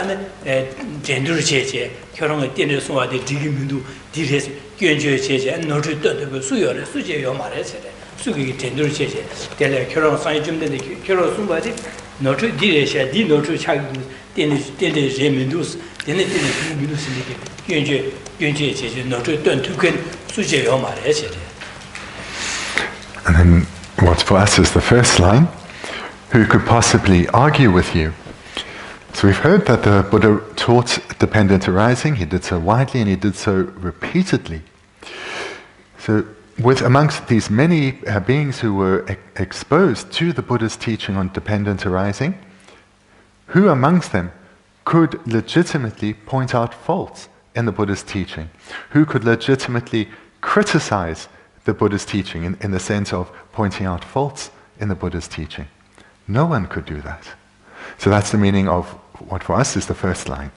Speaker 1: and gender cheche, Kerong dinner so the digimundu, dires, Gyunjo cheche, and no to suyo, Suji Yomare, Sugi gender cheche, Delia Kerong Sanjum, the Kero Sumbadi, no to diresha, di no to chag, dinner remindus, then it is Gyunjo cheche, no to turn to Suji Yomare.
Speaker 2: And then what for us is the first line, who could possibly argue with you? So we've heard that the Buddha taught dependent arising. He did so widely and he did so repeatedly. So amongst these many beings who were exposed to the Buddha's teaching on dependent arising, who amongst them could legitimately point out faults in the Buddha's teaching? Who could legitimately criticize the Buddha's teaching in the sense of pointing out faults in the Buddha's teaching? No one could do that. So that's the meaning of what for us is the first line.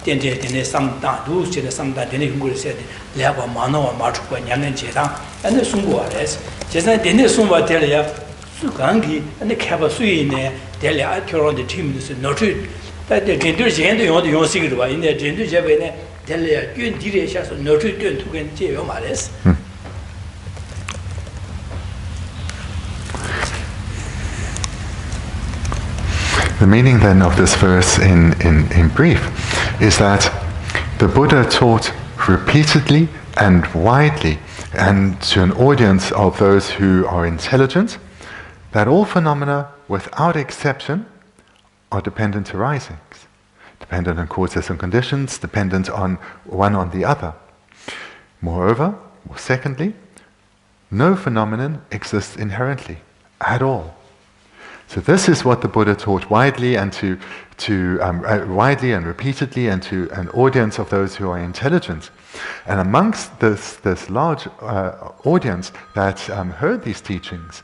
Speaker 1: Samda, those in the Samda, then you said, Lava Mano, Marchua, Yaman Jeta, and the Sunguares. Just like Dennis Sumba Delia, Sukangi, and the Kabasui in there, Delia, Kuro, the team is not true. That the gender gender, you want to see it in the gender Javene, Delia, you and Diria, no true to get Mares.
Speaker 2: The meaning then of this verse in brief is that the Buddha taught repeatedly and widely and to an audience of those who are intelligent that all phenomena without exception are dependent arisings, dependent on causes and conditions, dependent on one on the other. Moreover, or secondly, no phenomenon exists inherently at all. So this is what the Buddha taught widely and widely and repeatedly and to an audience of those who are intelligent. And amongst this large audience that heard these teachings,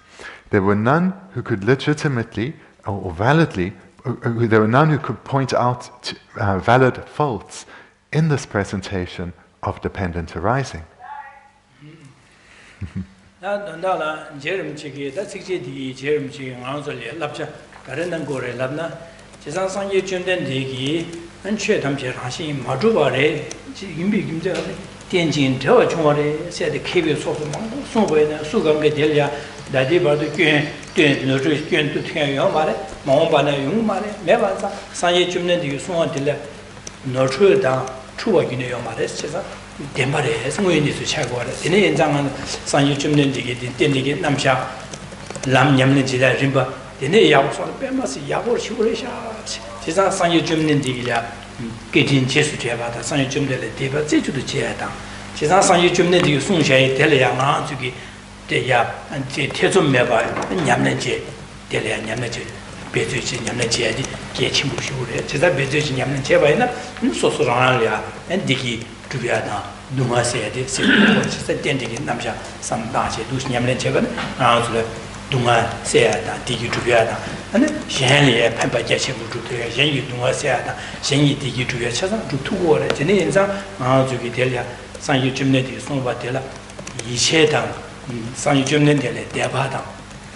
Speaker 2: there were none who could legitimately or validly, there were none who could point out valid faults in this presentation of dependent arising.
Speaker 1: Nala, Jerem Chiki, that's the Jerem Chiki, Anzali, Lapcha, Karen Gore Labna, Chesan Sanji Chundan Digi, and Chetam Hashi, Majubare, Imbi Tianjin, Tawachumare, said the cables of somewhere, Suganga Delia, Dadiba the Queen, no to Tiamare, Mombana Yumare, Mevasa, Sanji Chundan Digi, Swan Dilla, Notre Dame, Chua Guinea Chesa. Dembare, some way to check what it in Zaman, San Yuchum Digi, Namsha, Lam Yamnija Rimba, the Nayabos on the Bemas, Yabor Shurisha, Chisa San Yuchum Digia, getting Chesu Java, San Yuchum de Deva, say to the Chiata. Chisa San Yuchum Digi, Sunshine, Delia, to get the Yap and Tesum Meva, and Yamnaje, Delia Yamnaje, Betuch Yamnaje, Getchimushure, Chisa Betuch Yamnajeva, and Sosoralia, and Digi. Tubiana, Duma said, Denting Namsha, some Dashi, Dushnyam Chevan, Answer Duma said, Digi Tubiana, and Shani, Pampa Jeshem to Shen Duma said, Shen Digi to your Chazan to 2 words, Jenisa, Anzuki Delia, San Yuchimneti, Sombatella, Yishetan, San Yuchimnetele, Debata,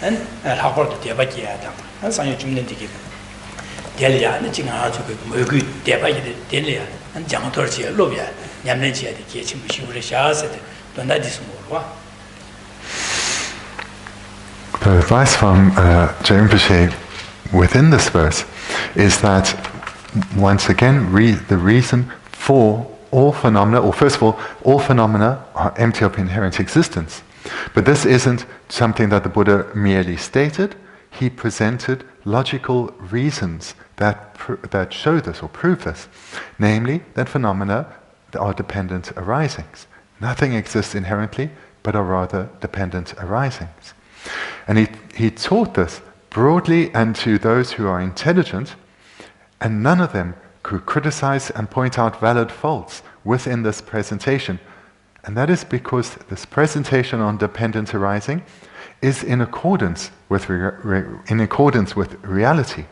Speaker 1: and Hapor the Debakiata, and San Jumden Ticket. Delia, and the Jinga to Mugu, Debaki, Delia, and Jamatorcia, Lobia, Yamnetia, the kitchen, which you would have said, don't that is more.
Speaker 2: The advice from Geshe within this verse is that, once again, the reason for all phenomena, or first of all phenomena are empty of inherent existence. But this isn't something that the Buddha merely stated. He presented logical reasons that show this or prove this, namely that phenomena are dependent arisings. Nothing exists inherently, but are rather dependent arisings. And he taught this broadly and to those who are intelligent, and none of them could criticize and point out valid faults within this presentation. And that is because this presentation on dependent arising is in accordance with reality.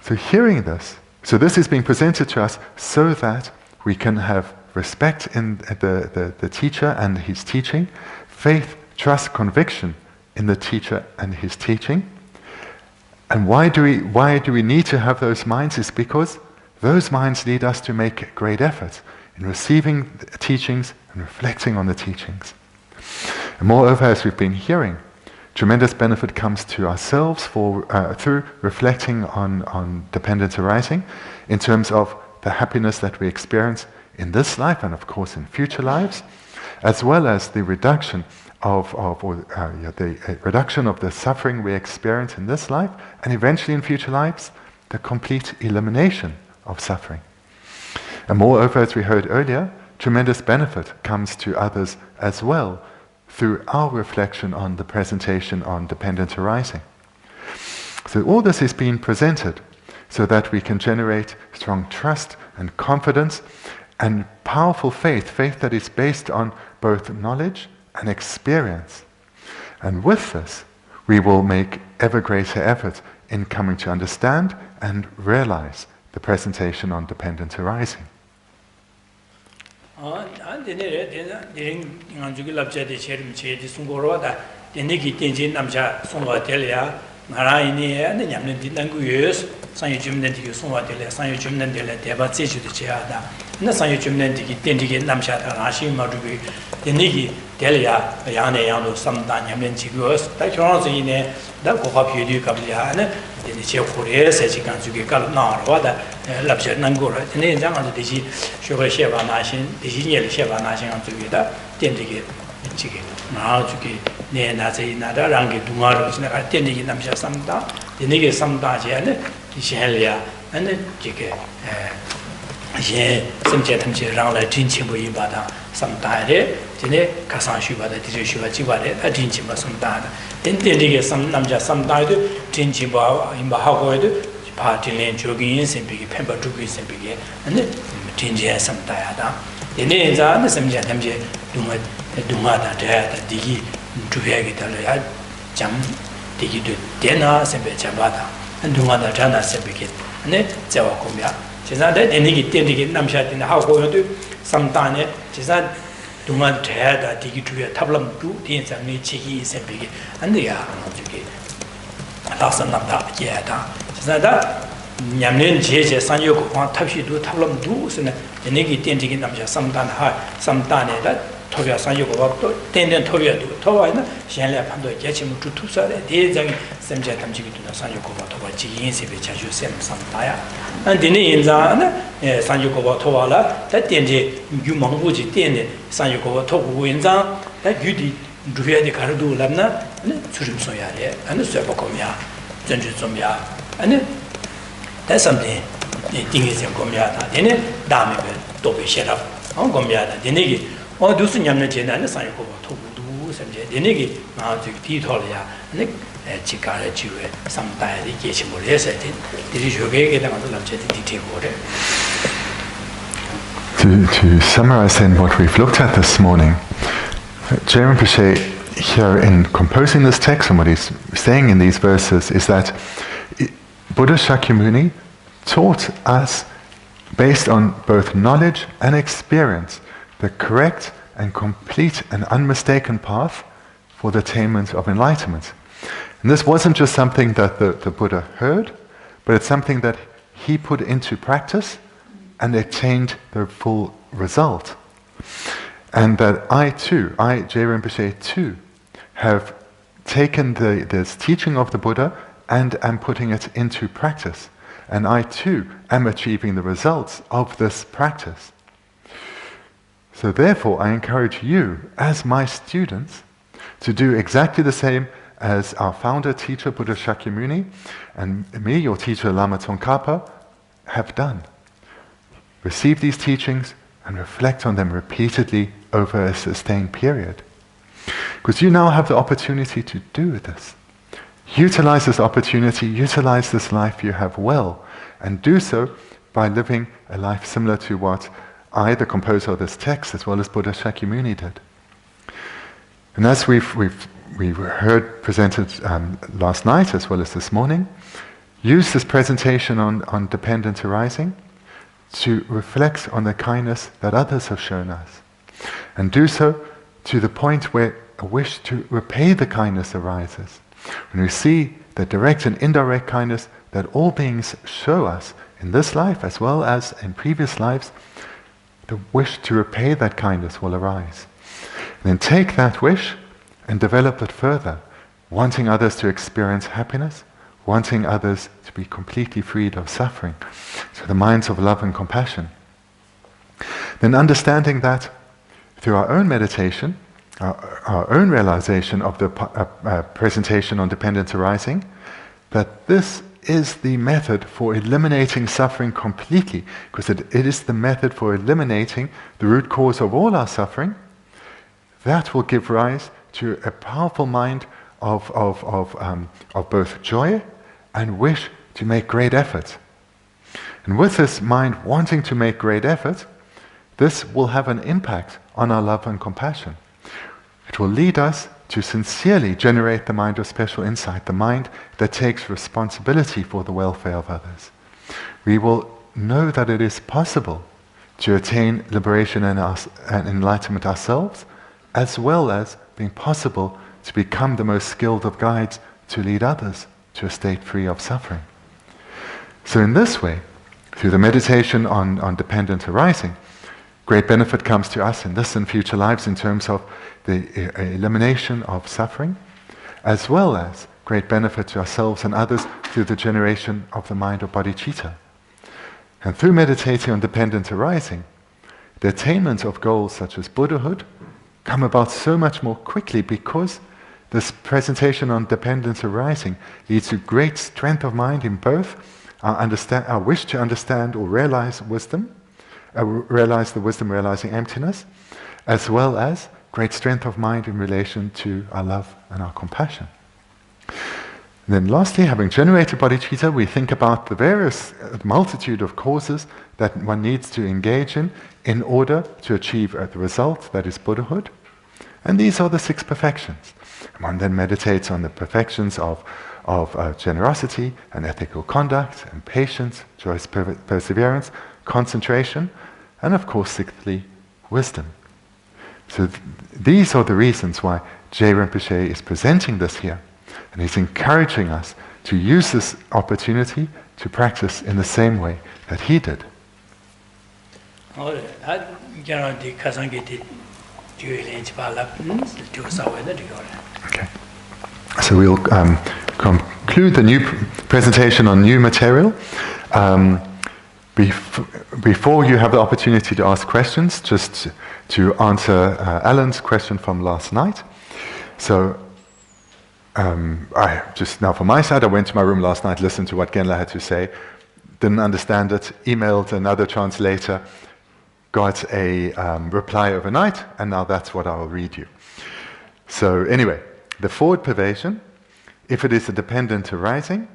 Speaker 2: So hearing this, so this is being presented to us so that we can have respect in the teacher and his teaching, faith, trust, conviction in the teacher and his teaching. And why do we need to have those minds? Is because those minds lead us to make great effort in receiving the teachings and reflecting on the teachings. And moreover, as we've been hearing, tremendous benefit comes to ourselves through reflecting on dependent arising, in terms of the happiness that we experience in this life and of course in future lives, as well as the reduction of the suffering we experience in this life, and eventually in future lives, the complete elimination of suffering. And moreover, as we heard earlier, tremendous benefit comes to others as well through our reflection on the presentation on dependent arising. So all this is being presented so that we can generate strong trust and confidence and powerful faith that is based on both knowledge and experience. And with this, we will make ever greater effort in coming to understand and realize the presentation on dependent arising.
Speaker 1: Nyamnen Geshe Sanyo Kwan Tapshi do Tablam do Sina, the Niki Tenting Namja Samtan Ha, Samtane, that Tovia Sanyo Kwan, Tenden Tovia do, Tovana, Shanla Pando, Yachim to Tusa, Dezang, Semja Tamji to the Sanyo Kwan, Tova, Jin, Sevichu, Sem Samtaya, and the Ninzana, Sanyo Kwan Tovala, that Tenji, Yumanguji, Tende, Sanyo Kwan Toku Winzan, that Yudi, Duvia de Cardu Lamna, and Surim Soya, and the Serpocomia, Zenjumia, and that's something the thing is in Gomiata, then it damn to be shut up on Gomiata, the Nigi, or do some young and the sign of do some Denigi, now to Titolia, and Chicara Jew, sometimes the Geshe Thubten Rabten, did you get them on the detail order?
Speaker 2: To summarize then what we've looked at this morning, Geshe here in composing this text and what he's saying in these verses is that Buddha Shakyamuni taught us, based on both knowledge and experience, the correct and complete and unmistaken path for the attainment of enlightenment. And this wasn't just something that the Buddha heard, but it's something that he put into practice and attained the full result. And that I, J. Rinpoche too, have taken this teaching of the Buddha and am putting it into practice. And I too am achieving the results of this practice. So therefore I encourage you, as my students, to do exactly the same as our founder, teacher, Buddha Shakyamuni, and me, your teacher, Lama Tsongkhapa, have done. Receive these teachings and reflect on them repeatedly over a sustained period. Because you now have the opportunity to do this. Utilize this opportunity, utilize this life you have well, and do so by living a life similar to what I, the composer of this text, as well as Buddha Shakyamuni did. And as we heard presented last night as well as this morning, use this presentation on dependent arising to reflect on the kindness that others have shown us. And do so to the point where a wish to repay the kindness arises. When we see the direct and indirect kindness that all beings show us in this life as well as in previous lives, the wish to repay that kindness will arise. And then take that wish and develop it further, wanting others to experience happiness, wanting others to be completely freed of suffering. So the minds of love and compassion. Then understanding that through our own meditation, our own realization of the presentation on dependent arising, that this is the method for eliminating suffering completely, because it is the method for eliminating the root cause of all our suffering. That will give rise to a powerful mind of both joy and wish to make great effort. And with this mind wanting to make great effort, this will have an impact on our love and compassion. It will lead us to sincerely generate the mind of special insight, the mind that takes responsibility for the welfare of others. We will know that it is possible to attain liberation and enlightenment ourselves, as well as being possible to become the most skilled of guides to lead others to a state free of suffering. So in this way, through the meditation on dependent arising, great benefit comes to us in this and future lives in terms of the elimination of suffering, as well as great benefit to ourselves and others through the generation of the mind of bodhicitta. And through meditating on dependent arising, the attainment of goals such as Buddhahood come about so much more quickly, because this presentation on dependent arising leads to great strength of mind in both our wish to understand or realize wisdom, realize the wisdom realizing emptiness, as well as great strength of mind in relation to our love and our compassion. And then lastly, having generated bodhicitta, we think about the various multitude of causes that one needs to engage in order to achieve the result that is Buddhahood. And these are the 6 perfections. One then meditates on the perfections of generosity and ethical conduct and patience, joyous perseverance, concentration, and of course, sixthly, wisdom. So these are the reasons why J. Rinpoche is presenting this here. And he's encouraging us to use this opportunity to practice in the same way that he did. Okay. So we'll conclude the new presentation on new material. Before you have the opportunity to ask questions, just to answer Alan's question from last night. So, I just now from my side, I went to my room last night, listened to what Genla had to say, didn't understand it, emailed another translator, got a reply overnight, and now that's what I'll read you. So anyway, the forward pervasion, if it is a dependent arising,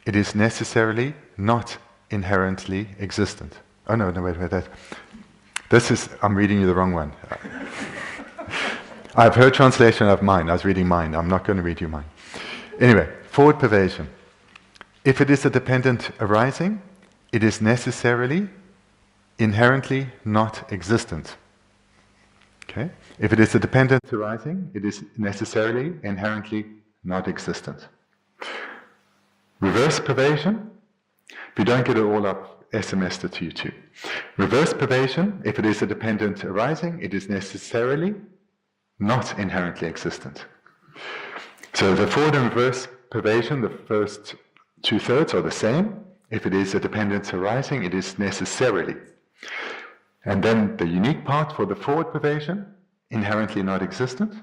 Speaker 2: it is necessarily not inherently existent. Oh no, wait. I'm reading you the wrong one. I've heard translation of mine. I was reading mine. I'm not going to read you mine. Anyway, forward pervasion. If it is a dependent arising, it is necessarily, inherently not existent. Okay? If it is a dependent arising, it is necessarily, inherently not existent. Reverse pervasion, if you don't get it all up, SMS it to you too. Reverse pervasion, if it is a dependent arising, it is necessarily not inherently existent. So the forward and reverse pervasion, the first 2/3 are the same. If it is a dependent arising, it is necessarily. And then the unique part for the forward pervasion, inherently not existent.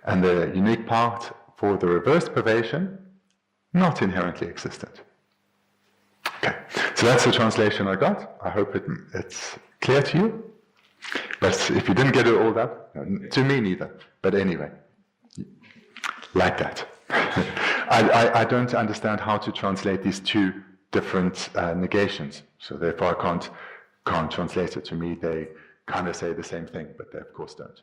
Speaker 2: And the unique part for the reverse pervasion, not inherently existent. Okay, so that's the translation I got. I hope it's clear to you. But if you didn't get it all up, to me neither. But anyway, like that. I don't understand how to translate these two different negations. So therefore I can't translate it. To me, they kind of say the same thing, but they of course don't.